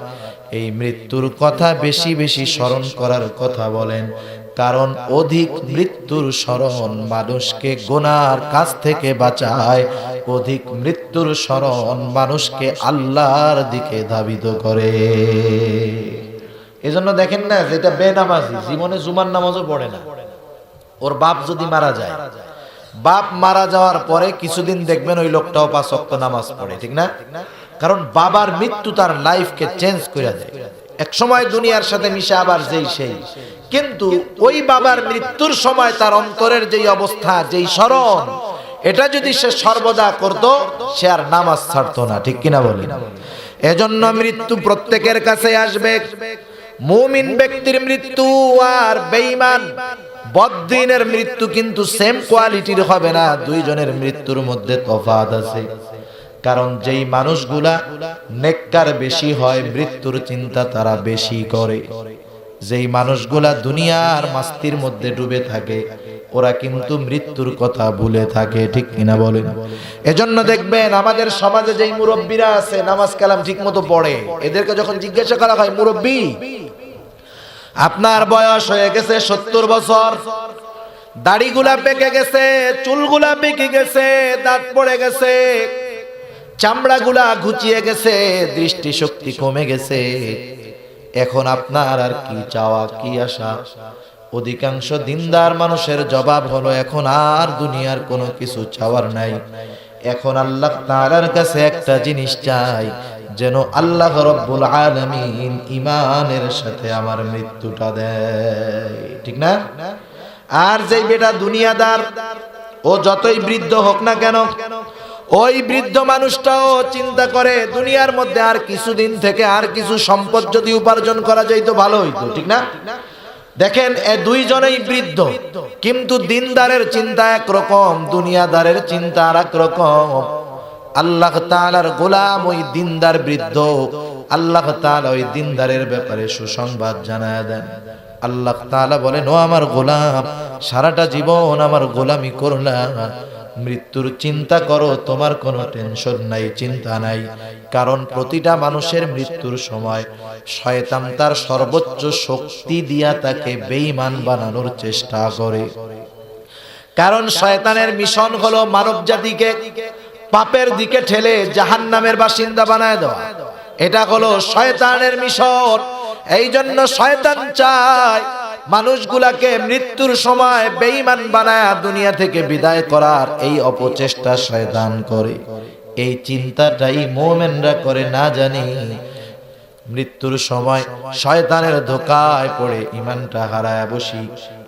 এই মৃত্যুর কথা বেশি বেশি স্মরণ করার কথা বলেন। কারণ অধিক মৃত্যুর স্মরণ মানুষকে গুনার কাছ থেকে বাঁচায়, অধিক মৃত্যুর স্মরণ মানুষকে আল্লাহর দিকে ধাবিত করে। এজন্য দেখেন না, যেটা বেনামাজি জীবনে জুমার নামাজও পড়ে না, ওর বাপ যদি মারা যায়, বাপ মারা যাওয়ার পরে কিছুদিন দেখবেন ওই লোকটাও 5 ওয়াক্ত নামাজ পড়ে, ঠিক না? কারণ বাবার মৃত্যু তার লাইফকে চেঞ্জ করে দেয়। এক সময় দুনিয়ার সাথে মিশে আবার যেই সেই, কিন্তু ওই বাবার মৃত্যুর সময় তার অন্তরের যেই অবস্থা, যেই স্মরণ, এটা যদি সে সর্বদা করত, সে আর নামাজ ছাড়তো না, ঠিক কিনা বলেন? এজন্য মৃত্যু প্রত্যেকের কাছে আসবে। মুমিন ব্যক্তির মৃত্যু আর বেঈমান বদ্দিনের মৃত্যু কিন্তু সেম কোয়ালিটির হবে না। দুইজনের মৃত্যুর মধ্যে তফাৎ আছে। কারণ যেই মানুষগুলা নেককার বেশি হয়, মৃত্যুর চিন্তা তারা বেশি করে। যেই মানুষগুলা দুনিয়ার মাস্তির মধ্যে ডুবে থাকে, ওরা কিন্তু মৃত্যুর কথা ভুলে থাকে, ঠিক কিনা বলেন? এজন্য দেখবেন আমাদের সমাজে যেই মুরব্বীরা আছে, নামাজ কালাম ঠিক মতো পড়ে, এদেরকে যখন জিজ্ঞাসা করা হয়, মুরব্বী আপনার বয়স হয়ে গেছে 70 বছর, দাড়িগুলা পেকে গেছে, চুলগুলা পেকে গেছে, দাঁত পড়ে গেছে, চামড়াগুলা ঘুচিয়ে গেছে, দৃষ্টিশক্তি কমে গেছে, এখন আপনার আর কি চাওয়া, কি আশা? অধিকাংশ দিনদার মানুষের জবাব হলো, এখন আর দুনিয়ার কোনো কিছু চাওয়ার নাই। এখন আল্লাহ তাআলার কাছে একটা জিনিস চাই, যেন আল্লাহ রাব্বুল আলামিন ঈমানের সাথে আমার মৃত্যুটা দেয়, ঠিক না? আর যেই বেটা দুনিয়াদার, ও যতই বৃদ্ধ হোক না কেন, ওই বৃদ্ধ মানুষটাও চিন্তা করে দুনিয়ার মধ্যে আর কিছুদিন থেকে আর কিছু সম্পদ যদি উপার্জন করা যায় তো ভালো হইতো, ঠিক না? দেখেন এ দুইজনেই বৃদ্ধ, কিন্তু দিনদারের চিন্তা একরকম, দুনিয়াদারের চিন্তা আর এক রকম। আল্লাহ তাআলার গোলাম ওই দিনদার বৃদ্ধ, আল্লাহ তাআলা ওই দিনদারের ব্যাপারে সুসংবাদ জানায় দেন। আল্লাহ তাআলা বলেন, ও আমার গোলাম, সারাটা জীবন আমার গোলামি করলা, মৃত্যুর চিন্তা করো, তোমার কোনো টেনশন নাই, চিন্তা নাই। কারণ প্রতিটা মানুষের মৃত্যুর সময় শয়তান তার সর্বোচ্চ শক্তি দিয়া তাকে বেঈমান বানানোর চেষ্টা করে। কারণ শয়তানের মিশন হলো মানব জাতিকে পাপের দিকে ঠেলে জাহান্নামের বাসিন্দা বানায় দেওয়া। এটা হলো শয়তানের মিশন। এই জন্য শয়তান চায় মানুষগুলাকে মৃত্যুর সময় বেঈমান বানায়া দুনিয়া থেকে বিদায় করার এই অপচেষ্টা শয়তান করে। এই চিন্তাটাই মুমিনরা করে না জানি মৃত্যুর সময় শয়তানের ধোঁকায় পড়ে ঈমানটা হারায় বসি।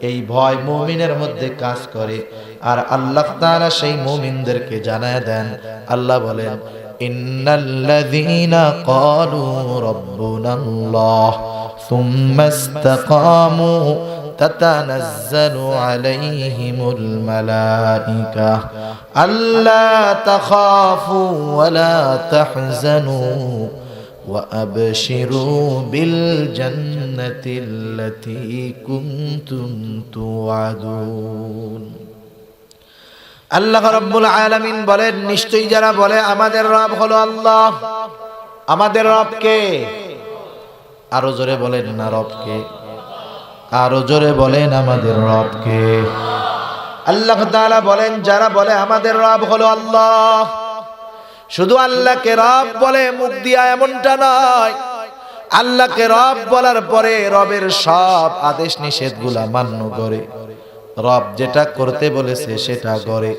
এই ভয় মুমিনের মধ্যে কাজ করে। আর আল্লাহ তাআলা সেই মুমিনদেরকে জানায় দেন, আল্লাহ বলেন, ইন্নাল্লাযীনা ক্বালু রাব্বুনাল্লাহ সুম্মা ইসতাকামু তাতানাজ্জালু আলাইহিমুল মালায়েকা আল্লা তাখাফু ওয়া লা তাহজানু وأبشروا بالجنة التي كنتم توعدون। আল্লাহ রাব্বুল আলামিন বলেন, নিশ্চয়ই যারা বলে আমাদের রব হলো আল্লাহ, আমাদের রব কে? আরো জোরে বলেন না রব কে? আরো জোরে বলেন আমাদের রব কে? আল্লাহ তাআলা বলেন, যারা বলে আমাদের রব হলো আল্লাহ, শুধু আল্লাহকে রব বলে মুখ দিয়া এমনটা নয়, আল্লাহকে রব বলার পরে রবের সব আদেশ নিষেধগুলা মান্য করে। রব যেটা করতে বলেছে সেটা করে,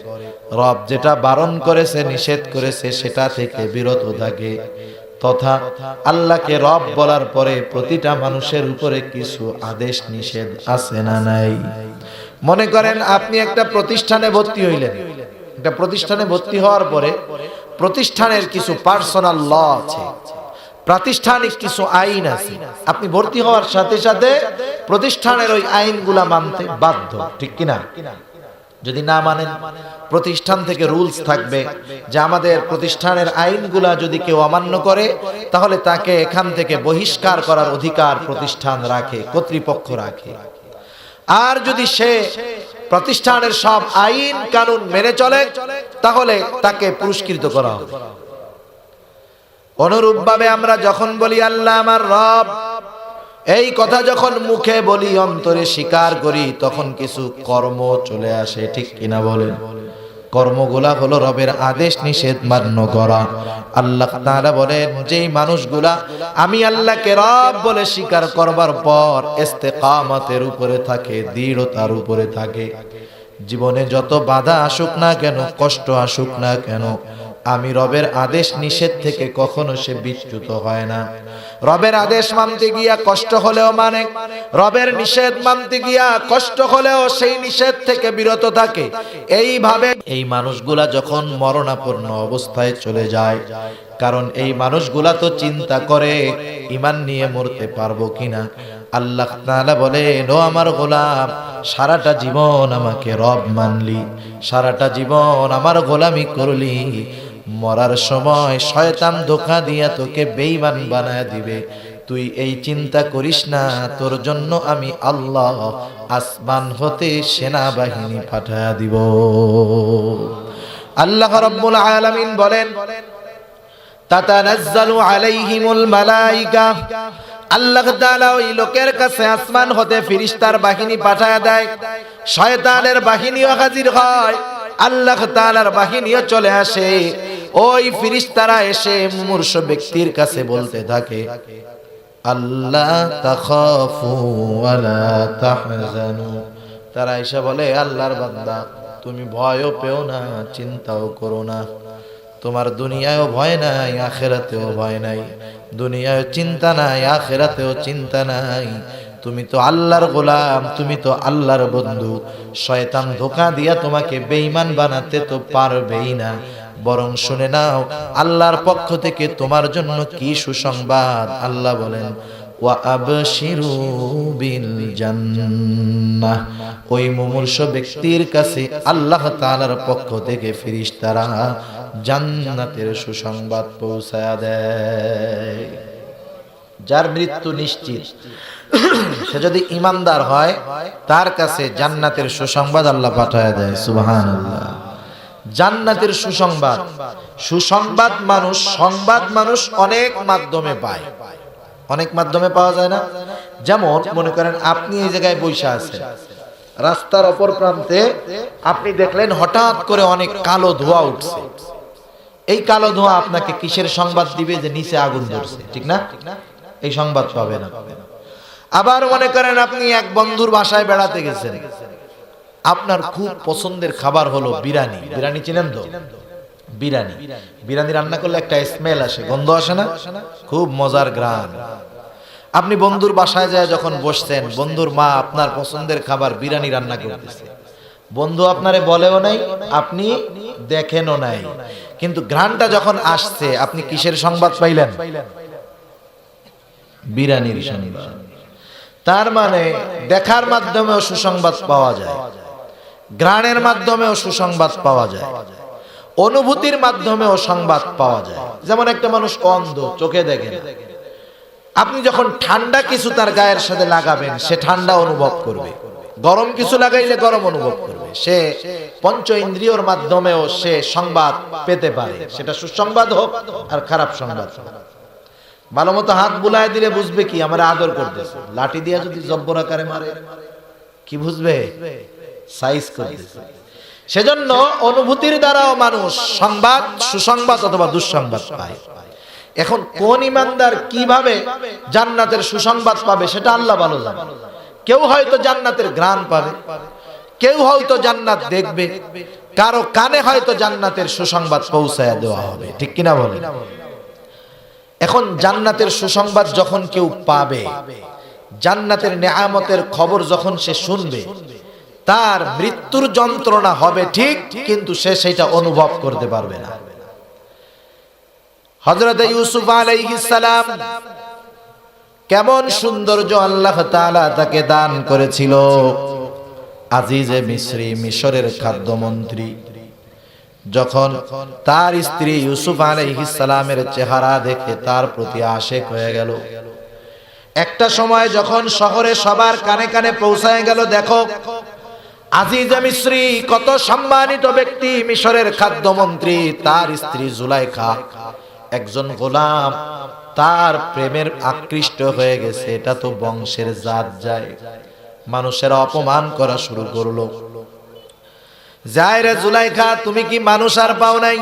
রব যেটা বারণ করেছে নিষেধ করেছে সেটা থেকে বিরত থাকে। তথা আল্লাহকে রব বলার পরে প্রতিটা মানুষের উপরে কিছু আদেশ নিষেধ আছে না নাই? মনে করেন আপনি একটা প্রতিষ্ঠানে ভর্তি হইলেন, একটা প্রতিষ্ঠানে ভর্তি হওয়ার পরে প্রতিষ্ঠানের কিছু পার্সোনাল ল আছে, প্রাতিষ্ঠানিক কিছু আইন আছে। আপনি ভর্তি হওয়ার সাথে সাথে প্রতিষ্ঠানের ওই আইনগুলা মানতে বাধ্য, ঠিক কিনা? যদি না মানেন, প্রতিষ্ঠান থেকে রুলস থাকবে যে আমাদের প্রতিষ্ঠানের আইনগুলা যদি কেউ অমান্য করে তাহলে তাকে এখান থেকে বহিষ্কার করার অধিকার প্রতিষ্ঠান রাখে, কর্তৃপক্ষ রাখে। আর যদি সে প্রতিষ্ঠানের সব আইন কানুন মেনে চলে তাহলে তাকে পুরস্কৃত করা হবে। অনুরূপভাবে আমরা যখন বলি আল্লাহ আমার রব, এই কথা যখন মুখে বলি অন্তরে স্বীকার করি তখন কিছু কর্ম চলে আসে, ঠিক কিনা বলেন? কর্মগুলা হলো রবের আদেশ নিষেধ মান্য করা। আল্লাহ তাআলা বলেন, যেই মানুষগুলা আমি আল্লাহকে রব বলে স্বীকার করবার পর ইস্তেকামতের উপরে থাকে, দৃঢ়তার উপরে থাকে, জীবনে যত বাধা আসুক না কেন, কষ্ট আসুক না কেন, আমি রবের আদেশ নিষেধ থেকে কখনো সে বিচ্যুত হয় না। রবের আদেশ মানতে গিয়া কষ্ট হলেও মানে, রবের নিষেধ মানতে গিয়া কষ্ট হলেও সেই নিষেধ থেকে বিরত থাকে। এইভাবে এই মানুষগুলা যখন মরণাপন্ন অবস্থায় চলে যায়, কারণ এই মানুষগুলা তো চিন্তা করে ঈমান নিয়ে মরতে পারবো কিনা। আল্লাহ তাআলা বলেন, ও আমার গোলাম, সারাটা জীবন আমাকে রব মানলি, সারাটা জীবন আমার গোলামি করলি, মরার সময় শয়তান ধোঁকা দিয়া তোকে বেঈমান বানায় দিবে। তুই এই চিন্তা করিস না, তোর জন্য আমি আল্লাহ আসমান হতে সেনাবাহিনী পাঠায়া দিব। আল্লাহ রাব্বুল আলামিন বলেন, তাতানাজ্জালু আলাইহিমুল মালায়েকা, আল্লাহ তাআলা ওই লোকের কাছে আসমান হতে ফেরেশতার বাহিনী পাঠায়া দেয়। শয়তানের বাহিনীও হাজির হয়, আল্লাহ তাআলার বাহিনীও চলে আসে। ওই ফেরেশতারা এসে মুমূর্ষ ব্যক্তির কাছে বলতে থাকে, আল্লাহ তাখাফু ওয়া লা তাহজানু। তারা এসে বলে, আল্লাহর বান্দা তুমি ভয়ও পেও না, চিন্তাও করো না, তোমার দুনিয়ায়ও ভয় নাই, আখিরাতেও ভয় নাই। দুনিয়ায় চিন্তা নাই, আখিরাতেও চিন্তা নাই। তুমি তো আল্লাহর গোলাম, তুমি তো আল্লাহর বন্ধু। শয়তান ধোঁকা দিয়া তোমাকে বেঈমান বানাতে তো পারবেই না। বরং শুনে নাও আল্লাহর পক্ষ থেকে তোমার জন্য কি সুসংবাদ। আল্লাহ বলেন, ওয়া আবশিরু বিল জান্নাহ। ওই মুমূর্ষ ব্যক্তির কাছে আল্লাহ তাআলার পক্ষ থেকে ফেরেশতারা জান্নাতের সুসংবাদ পৌঁছায়া দেয়। যার মৃত্যু নিশ্চিত, সে যদি ঈমানদার হয় তার কাছে জান্নাতের সুসংবাদ আল্লাহ পাঠায়া দেয়। সুবহানাল্লাহ। জান্নাতের সুসংবাদ, সুসংবাদ মানুষ, সংবাদ মানুষ অনেক মাধ্যমে পায়। অনেক মাধ্যমে পাওয়া যায় না? যেমন মনে করেন আপনি এই জায়গায় বসে আছেন, রাস্তার অপর প্রান্তে আপনি দেখলেন হঠাৎ করে অনেক কালো ধোঁয়া উঠছে। এই কালো ধোঁয়া আপনাকে কিসের সংবাদ দিবে? যে নিচে আগুন জ্বলছে, ঠিক না? এই সংবাদ পাবে না। আবার মনে করেন আপনি এক বন্ধুর বাসায় বেড়াতে গেছেন, আপনার খুব পছন্দের খাবার হলো বিরিয়ানি। বিরিয়ানি চিনেন তো? বিরিয়ানি বিরিয়ানি রান্না করলে একটা স্মেল আসে, গন্ধ আসে না? খুব মজার গ্রান। আপনি বন্ধুর বাসায় যায় যখন বসছেন, বন্ধুর মা আপনার পছন্দের খাবার বিরিয়ানি রান্না করতেছে। বন্ধু আপনারে বলেও নাই, আপনি দেখেনও নাই, কিন্তু ঘ্রাণটা যখন আসছে আপনি কিসের সংবাদ পাইলেন? বিরিয়ানির সংবাদ। তার মানে দেখার মাধ্যমেও সুসংবাদ পাওয়া যায়, ঘ্রাণের মাধ্যমেও সুসংবাদ পাওয়া যায়, অনুভূতির মাধ্যমেও সংবাদ পাওয়া যায়। যেমন একটা মানুষ অন্ধ, চোখে দেখে না, আপনি যখন ঠান্ডা কিছু তার গায়ের সাথে লাগাবেন সে ঠান্ডা অনুভব করবে, গরম কিছু লাগাইলে গরম অনুভব করবে। সে পঞ্চ ইন্দ্রিয়র মাধ্যমেও সে সংবাদ পেতে পারে, সেটা সুসংবাদ হোক আর খারাপ সংবাদ হোক। ভালো মতো হাত বুলায় দিলে বুঝবে কি আমার আদর করতেছে, লাঠি দিয়ে যদি জব্বর আকারে মারে কি বুঝবে? সাইজ করতেছে। সেজন্য অনুভূতির দ্বারাও মানুষ সংবাদ, সুসংবাদ অথবা দুঃসংবাদ পায়। এখন কোন ইমানদার কিভাবে জান্নাতের সুসংবাদ পাবে সেটা আল্লাহ ভালো জানে। কেউ হয়তো জান্নাতের ঘ্রাণ পাবে, কেউ হয়তো জান্নাত দেখবে, কারো কানে হয়তো জান্নাতের সুসংবাদ পৌঁছায় দেওয়া হবে, ঠিক কিনা বলে? এখন জান্নাতের সুসংবাদ যখন কেউ পাবে, জান্নাতের নেয়ামতের খবর যখন সে শুনবে, তার মৃত্যুর যন্ত্রণা হবে ঠিক, কিন্তু সে সেটা অনুভব করতে পারবে না। হযরত ইউসুফ আলাইহিস সালাম কেমন সৌন্দর্য আল্লাহ তাআলা তাকে দান করেছিল। আজিজে মিসরি, মিশরের খাদ্যমন্ত্রী, যখন তার স্ত্রী ইউসুফ আলাইহিস সালামের চেহারা দেখে তার প্রতি আশিক হয়ে গেল। একটা সময় যখন শহরে সবার কানে কানে পৌঁছায় গেল, দেখো আজিজে মিসরি কত সম্মানিত ব্যক্তি, মিশরের খাদ্যমন্ত্রী, তার স্ত্রী জুলাইখা একজন গোলাম, তার প্রেমের আকৃষ্ট হয়ে গেছে। এটা তো বংশের জাত যায়। মানুষেরা অপমান করা শুরু করলো। যায়রে জুলাইখা, তুমি কি মানুষ আর পাও নাই?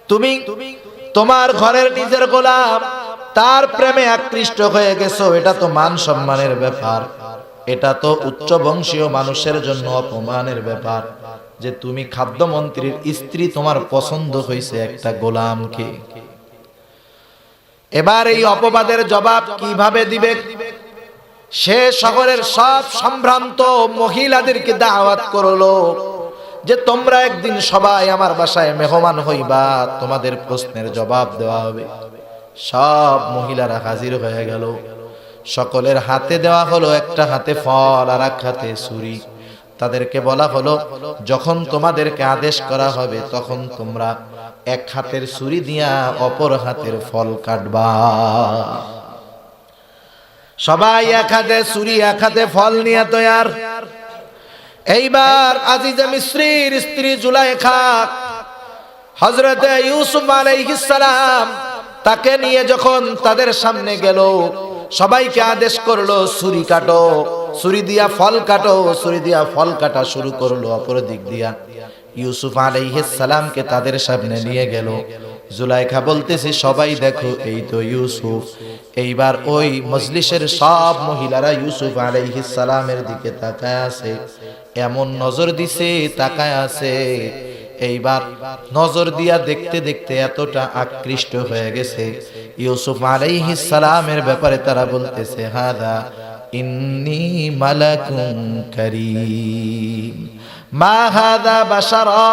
তুমি তোমার ঘরের নিজের গোলাম, তার প্রেমে আকৃষ্ট হয়ে গেছো, এটা তো মান সম্মানের ব্যাপার, এটা তো উচ্চ বংশীয় মানুষের জন্য অপমানের ব্যাপার যে তুমি খাদ্যমন্ত্রীর স্ত্রী, তোমার পছন্দ হয়েছে একটা গোলামকে। এবার এই অপবাদের জবাব কিভাবে দিবে? সে শহরের সব সম্ভ্রান্ত মহিলাদেরকে দাওয়াত করলো যে তোমরা একদিন সবাই আমার বাসায় মেহমান হইবা, তোমাদের প্রশ্নের জবাব দেওয়া হবে। সব মহিলারা হাজির হয়ে গেল। সকলের হাতে দেওয়া হলো একটা হাতে ফল আর এক হাতে ছুরি। তাদেরকে বলা হলো যখন তোমাদেরকে আদেশ করা হবে তখন তোমরা এক হাতের ছুরি দিয়া অপর হাতের ফল কাটবা। সবাই এক হাতে ছুরি এক হাতে ফল নিয়ে তৈয়ার। এইবার আজিজে মিসরির স্ত্রী জুলাইখা হযরত ইউসুফ আলাইহিস সালাম তাকে নিয়ে যখন তাদের সামনে গেল, সবাইকে আদেশ করলো ছুরি কাটো, ছুরি দিয়া ফল কাটো, ছুরি দিয়া ফল কাটা শুরু করলো। অপর দিক দিয়া ইউসুফ আলাইহিস সালামকে তাদের সামনে নিয়ে গেল। জুলাইখা বলতেছে সবাই দেখো এই তো ইউসুফ। এইবার ওই মজলিসের সব মহিলারা ইউসুফ আলাইহিস সালামের দিকে তাকায় আছে, এমন নজর দিছে তাকায় আছে। এইবার নজর দিয়া দেখতে দেখতে এতটা আকৃষ্ট হয়ে গেছে ইউসুফ আলাইহিস সালামের ব্যাপারে তারা বলতেছে হাদা ইন্নী মালাকুন কারীম মা হাদা বাশারা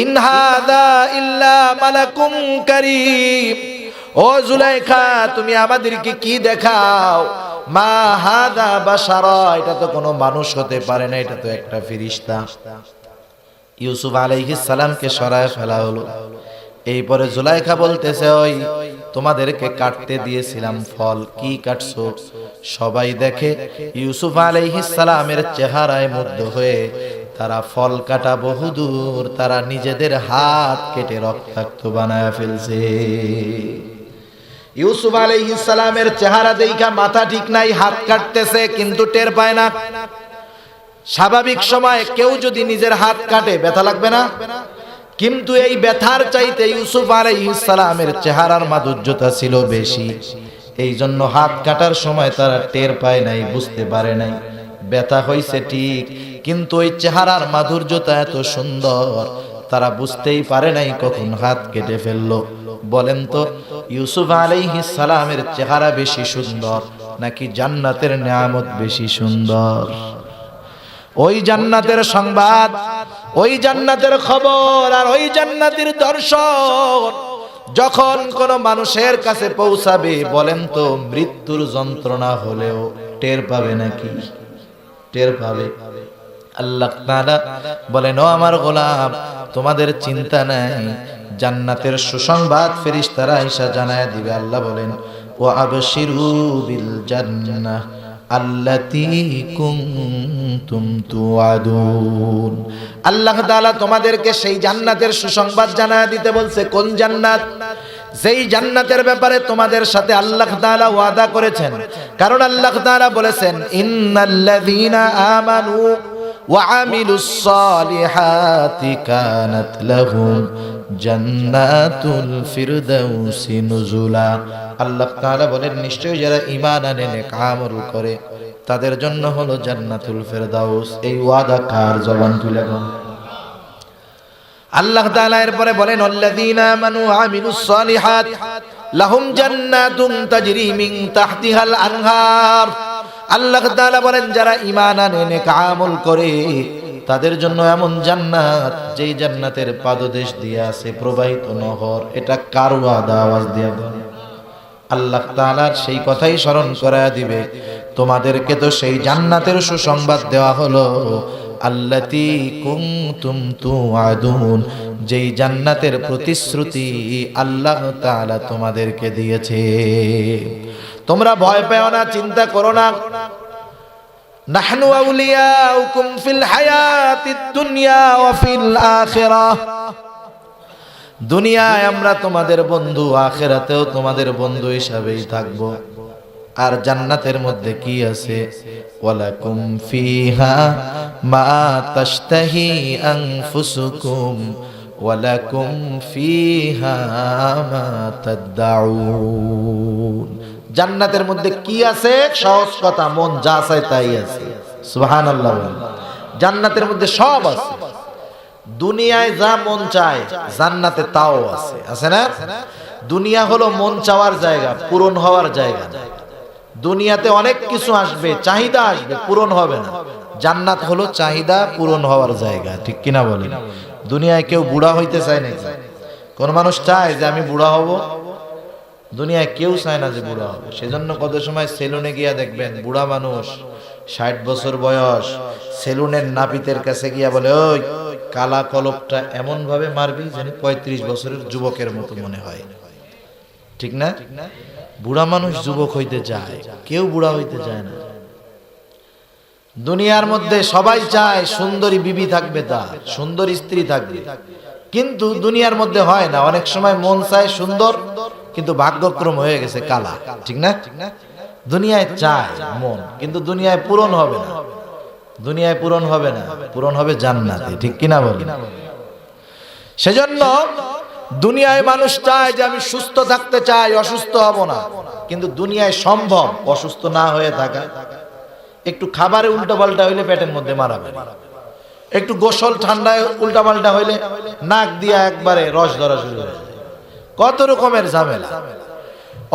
ইন হাদা ইল্লা মালাকুন কারীম। ও জুলাইখা, তুমি আমাদেরকে কি দেখাও? মা হাদা বাশারা, এটা তো কোনো মানুষ হতে পারে না, এটা তো একটা ফেরেশতা। ইউসুফ আলাইহিস সালামকে সরায় ফেলা হলো। এইপরে জুলাইখা বলতেছে ওই তোমাদেরকে কাটতে দিয়েছিলাম ফল, কি কাটছো? সবাই দেখে ইউসুফ আলাইহিস সালামের চেহারায় মুগ্ধ হয়ে তারা ফল কাটা বহুদূর, তারা নিজেদের হাত কেটে রক্তাক্ত বানায় ফেলছে। ইউসুফ আলাইহিস সালামের চেহারা দেখা মাথা ঠিক নাই, হাত কাটতেছে কিন্তু টের পায় না। স্বাভাবিক সময় কেউ যদি নিজের হাত কাটে ব্যথা লাগবে না? কিন্তু এই ব্যথার চাইতে ইউসুফ আলাইহিস সালামের চেহারার মাধুর্যতা ছিল বেশি। এই জন্য হাত কাটার সময় তারা টের পায় নাই, বুঝতে পারে নাই। ব্যথা হয়েছে ঠিক, কিন্তু ওই চেহারার মাধুর্যতা এত সুন্দর, তারা বুঝতেই পারে নাই কখন হাত কেটে ফেললো। বলেন তো, ইউসুফ আলাইহিস সালামের চেহারা বেশি সুন্দর নাকি জান্নাতের নিয়ামত বেশি সুন্দর? ওই জান্নাতের সংবাদ, ওই জান্নাতের খবর আর ওই জান্নাতের দর্শন যখন কোন মানুষের কাছে পৌঁছাবে, বলেন তো মৃত্যুর যন্ত্রণা হলেও টের পাবে নাকি? টের পাবে। আল্লাহ তাআলা বলেন, ও আমার গোলাম, তোমাদের চিন্তা নাই, জান্নাতের সুসংবাদ ফেরেশতারা আয়েশা জানায় দিবে। আল্লাহ বলেন, ওয়া আবশিরু বিল জান্নাহ আল্লাতী কুনতুম তুআদুন। আল্লাহ তাআলা তোমাদেরকে সেই জান্নাতের সুসংবাদ জানায় দিতে বলছে। কোন জান্নাত? যেই জান্নাতের ব্যাপারে তোমাদের সাথে আল্লাহ তাআলা ওয়াদা করেছেন। কারণ আল্লাহ তাআলা বলেছেন, ইন্নাল্লাযীনা আমানু ওয়া আমিলুস সালিহাতি কানাত লাহুম জান্নাতুল ফিরদাউসি নুজুলা। আল্লাহ তাআলা বলেন, নিশ্চয়ই যারা ঈমান আনে, নেক আমল করে, তাদের জন্য হলো জান্নাতুল ফিরদাউস। এই ওয়াদা কার? জবান খুলে বলেন। আল্লাহ তাআলা এরপরে বলেন, আল্লাযীনা আমানু ওয়া আমিলুস সালিহাত লাহুম জান্নাতুন তাজরি মিন তাহতিহাল আনহার। আল্লাহ তাআলা বলেন, যারা ঈমান আনে, নেক আমল করে, তাদের জন্য এমন জান্নাত, যেই জান্নাতের পাদদেশ দিয়ে আছে প্রবাহিত নহর। এটা কার ওয়াদা? আওয়াজ দিয়ে বলেন। আল্লাহ তাআলার সেই কথাই স্মরণ করায় দিবে, তোমাদেরকে তো সেই জান্নাতের সুসংবাদ দেওয়া হলো, আল্লাতী কুনতুম তুআদুন, যেই জান্নাতের প্রতিশ্রুতি আল্লাহ তাআলা তোমাদেরকে দিয়েছে। তোমরা ভয় পেও না, চিন্তা করো না। নাহনু আউলিয়াউকুম ফিল হায়াতিদ দুনিয়া ওয়া ফিল আখিরাহ। দুনিয়ায় আমরা তোমাদের বন্ধু, আখিরাতেও তোমাদের বন্ধু হিসাবেই থাকবো। আর জান্নাতের মধ্যে কি আছে? ওয়ালাকুম ফিহা মা তাশতাহি আনফুসুকুম ওয়ালাকুম ফিহা মা তাদউন। জান্নাতের মধ্যে কি আছে? সহজ কথা, মন যা চায় তাই আছে। সুবহানাল্লাহ। জান্নাতের মধ্যে সব আছে। দুনিয়ায় যা মন চায় জান্নাতে তাও আছে, আছে না? দুনিয়া হলো মন চাওয়ার জায়গা, পূরণ হওয়ার জায়গা। দুনিয়াতে অনেক কিছু আসবে, চাহিদা আসবে, পূরণ হবে না। জান্নাত হলো চাহিদা পূরণ হওয়ার জায়গা। ঠিক কিনা বলেন? দুনিয়ায় কেউ বুড়া হইতে চায় নাকি? কোন মানুষ চায় যে আমি বুড়া হব? দুনিয়ায় কেউ চায় না যে বুড়া হবে। সেজন্য কত সময় সেলুনে গিয়া দেখবেন বুড়া মানুষ 60 বছর বয়স, সেলুনের নাপিতের কাছে গিয়া বলে, ওই কালা কলপটা এমন ভাবে মারবি যেন 35 বছরের যুবকের মতো মনে হয়। ঠিক না? বুড়া মানুষ যুবক হইতে চায়, কেউ বুড়া হইতে চায় না। দুনিয়ার মধ্যে সবাই চায় সুন্দরী বিবি থাকবে, তার সুন্দর স্ত্রী থাকবে, কিন্তু দুনিয়ার মধ্যে হয় না। অনেক সময় মন চায় সুন্দর, কিন্তু ভাগ্যক্রম হয়ে গেছে কালা। ঠিক না? দুনিয়ায় চায় মন, কিন্তু দুনিয়ায় পূরণ হবে না। দুনিয়ায় পূরণ হবে না, পূরণ হবে জান্নাতে। ঠিক কিনা বলেন? সেজন্য দুনিয়ায় মানুষ চায় যে আমি সুস্থ থাকতে চাই, অসুস্থ হব না। কিন্তু দুনিয়ায় সম্ভব অসুস্থ না হয়ে থাকা। একটু খাবারে উল্টাপাল্টা হইলে পেটের মধ্যে মারাবে, একটু গোসল ঠান্ডায় উল্টাপাল্টা হইলে নাক দিয়া একবারে রস ধরা শুরু হয়ে যায়। কত রকমের ঝামেলা।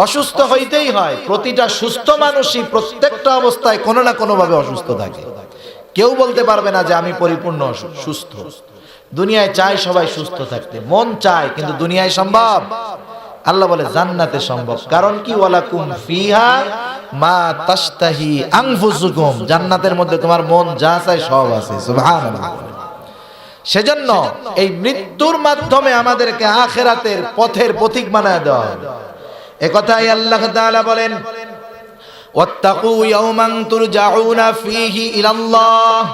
অসুস্থ হইতেই হয়। প্রতিটা সুস্থ মানুষই প্রত্যেকটা অবস্থায় কোনো না কোনো ভাবে অসুস্থ থাকে। কেউ বলতে পারবে না যে আমি পরিপূর্ণ সুস্থ। দুনিয়ায় চায় সবাই সুস্থ থাকতে, মন চায়, কিন্তু দুনিয়ায় সম্ভব? আল্লাহ বলে জান্নাতে সম্ভব। কারণ কি? ওয়ালাকুম ফিহা মা তাশতাহি আনফুসুকুম। জান্নাতের মধ্যে তোমার মন যা চায় সব আছে। সুবহানাল্লাহ। সেজন্য এই মৃত্যুর মাধ্যমে আমাদেরকে আখিরাতের পথের পথিক বানায় দেওয়া হবে। একথাই আল্লাহ তাআলা বলেন, ওয়াত্তাকু ইয়াওমান তুরজাউনা ফীহি ইলাল্লাহ।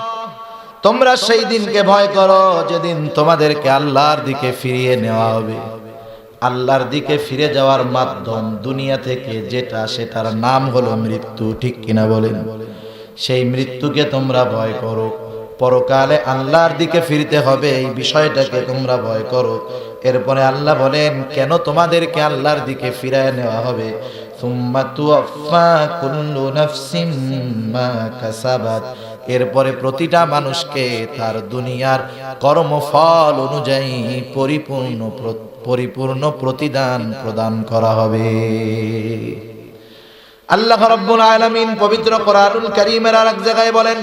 তোমরা সেই দিনকে ভয় করো যেদিন তোমাদেরকে আল্লাহর দিকে ফিরিয়ে নেওয়া হবে। আল্লাহর দিকে ফিরে যাওয়ার মাধ্যম দুনিয়া থেকে যেটা, সেটার নাম হলো মৃত্যু। ঠিক কিনা বলেন? সেই মৃত্যুকে তোমরা ভয় করো। পরকালে আল্লাহর দিকে ফিরতে হবে, এই বিষয়টাকে তোমরা ভয় করো। এরপরে আল্লাহ বলেন, কেন তোমাদেরকে আল্লাহর দিকে ফিরায় নেওয়া হবে? সুম্মা তুওয়াফা কুল্লু নাফসিম মা কাসাবাত, এরপরে প্রতিটা মানুষকে তার দুনিয়ার কর্মফল অনুযায়ী পরিপূর্ণ প্রতিদান প্রদান করা হবে। আল্লাহ রাব্বুল আলামিন পবিত্র কোরআনুল কারীমের আরেক জায়গায় বলেন,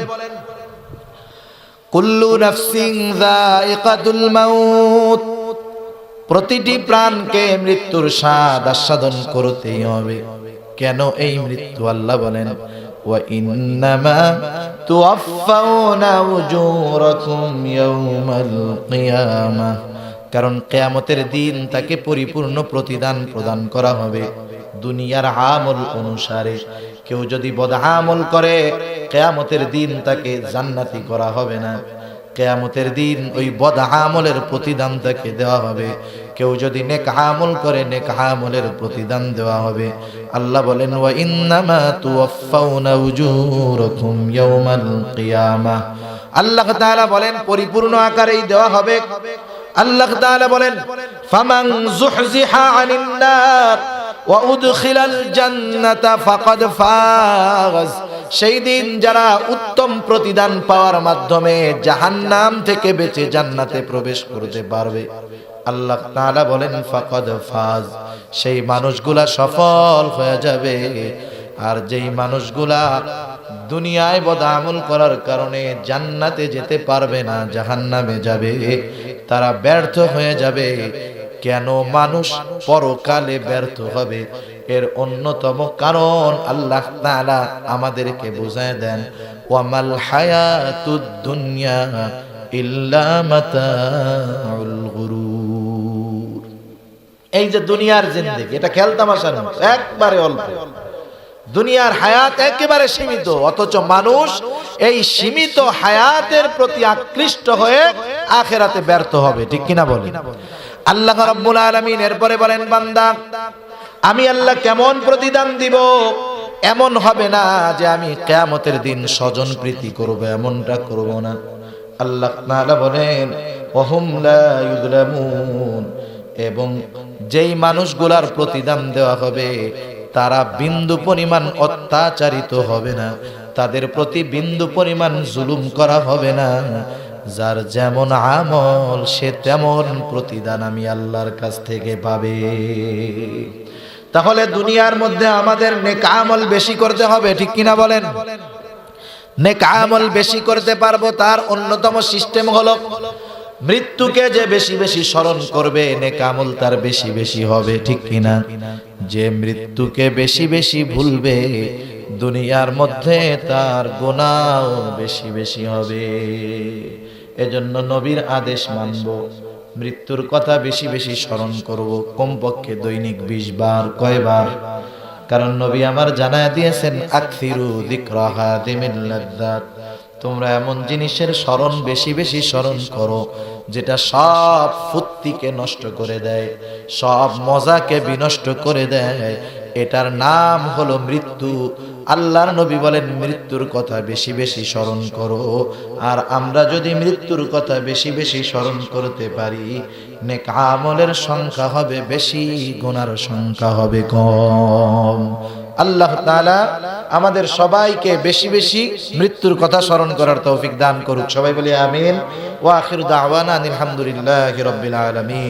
কুল্লু নাফসিন যায়িকাতুল মাউত, প্রতিটি প্রাণকে মৃত্যুর স্বাদ আস্বাদন করতেই হবে। কেন এই মৃত্যু? আল্লাহ বলেন, ওয়া ইন্নামা তুওয়াফাউনা উজুরাকুম ইয়াউমাল কিয়ামাহ, কারণ কিয়ামতের দিন তাকে পরিপূর্ণ প্রতিদান প্রদান করা হবে দুনিয়ার আমল অনুসারে। কেউ যদি বদ আমল করে কিয়ামতের দিন তাকে জান্নাতি করা হবে না, কিয়ামতের দিন ওই বদ আমলের প্রতিদান তাকে দেওয়া হবে। কেউ যদি নেক আমল করে নেক আমলের প্রতিদান দেওয়া হবে। আল্লাহ বলেন, ওয়া ইন্নামা তুওয়াফাউনা উজুরাকুম ইয়াউমাল কিয়ামাহ, আল্লাহ তাআলা বলেন পরিপূর্ণ আকারেই দেওয়া হবে। আল্লাহ তাআলা বলেন, ফামান যুহজিহা আনিন নার ওয়া উদখিলাল জান্নাতা ফাকাদ ফাজ, সেই দিন যারা উত্তম প্রতিদান পাওয়ার মাধ্যমে জাহান্নাম থেকে বেঁচে জান্নাতে প্রবেশ করতে পারবে, আল্লাহ তাআলা বলেন ফাকাদ ফাজ, সেই মানুষগুলা সফল হয়ে যাবে। আর যেই মানুষগুলা দুনিয়ায় বদআমল করার কারণে জান্নাতে যেতে পারবে না, জাহান্নামে যাবে, তারা ব্যর্থ হয়ে যাবে। কেন মানুষ পরকালে ব্যর্থ হবে? এর অন্যতম কারণ আল্লাহ তাআলা আমাদেরকে বুঝায় দেন, ওয়ামাল হায়াতুদ দুনিয়া ইল্লা মাতাউল গুরুর। এই যে দুনিয়ার জিন্দেগি, এটা খেলতামাশা না, একবারে অল্প। দুনিয়ার হায়াত একেবারে সীমিত, অথচ মানুষ এই সীমিত হায়াতের প্রতি আকৃষ্ট হয়ে আখিরাতে ব্যর্থ হবে। ঠিক কিনা বলেন? আল্লাহ রাব্বুল আলামিন এরপরে বলেন, বান্দা আমি আল্লাহ কেমন প্রতিদান দিব? এমন হবে না যে আমি কিয়ামতের দিন স্বজন প্রীতি করব, এমনটা করব না। আল্লাহ তাআলা বলেন, ওয়াহুম লা ইউযলামুন, এবং যেই মানুষগুলার প্রতিদান দেওয়া হবে তারা বিন্দু পরিমাণ অত্যাচারিত হবে না, তাদের প্রতি বিন্দু পরিমাণ জুলুম করা হবে না। যার যেমন আমল সে তেমন প্রতিদান আমি আল্লাহর কাছ থেকে পাবে। তাহলে দুনিয়ার মধ্যে আমাদের নেক আমল বেশি করতে হবে। ঠিক কিনা বলেন? নেক আমল বেশি করতে পারবো তার অন্যতম সিস্টেম হলো মৃত্যুকে যে বেশি বেশি স্মরণ করবে নেক আমল তার বেশি বেশি হবে। ঠিক কিনা? যে মৃত্যুকে বেশি বেশি ভুলবে দুনিয়ার মধ্যে তার গুনাহও বেশি বেশি হবে। এজন্য নবীর আদেশ মানব, মৃত্যুর কথা বেশি বেশি স্মরণ করব, কমপক্ষে দৈনিক 20 বার। কয়বার? কারণ নবী আমার জানায় দিয়েছেন, আকসিরু যিকরা হাদিমিল লাযযাত, তোমরা এমন জিনিসের স্মরণ বেশি বেশি স্মরণ করো যেটা সব ফুর্তিকে নষ্ট করে দেয়, সব মজাকে বিনষ্ট করে দেয়। এটার নাম হলো মৃত্যু। আল্লাহর নবী বলেন, মৃত্যুর কথা বেশি বেশি স্মরণ করো। আর আমরা যদি মৃত্যুর কথা বেশি বেশি স্মরণ করতে পারি, নেক আমলের সংখ্যা হবে বেশি, গুনার সংখ্যা হবে কম। আল্লাহ তাআলা আমাদের সবাইকে বেশি বেশি মৃত্যুর কথা স্মরণ করার তৌফিক দান করুক। সবাই বলি আমিন। ওয়া আখিরু দাওয়ানা আলহামদুলিল্লাহি রাব্বিল আলামিন।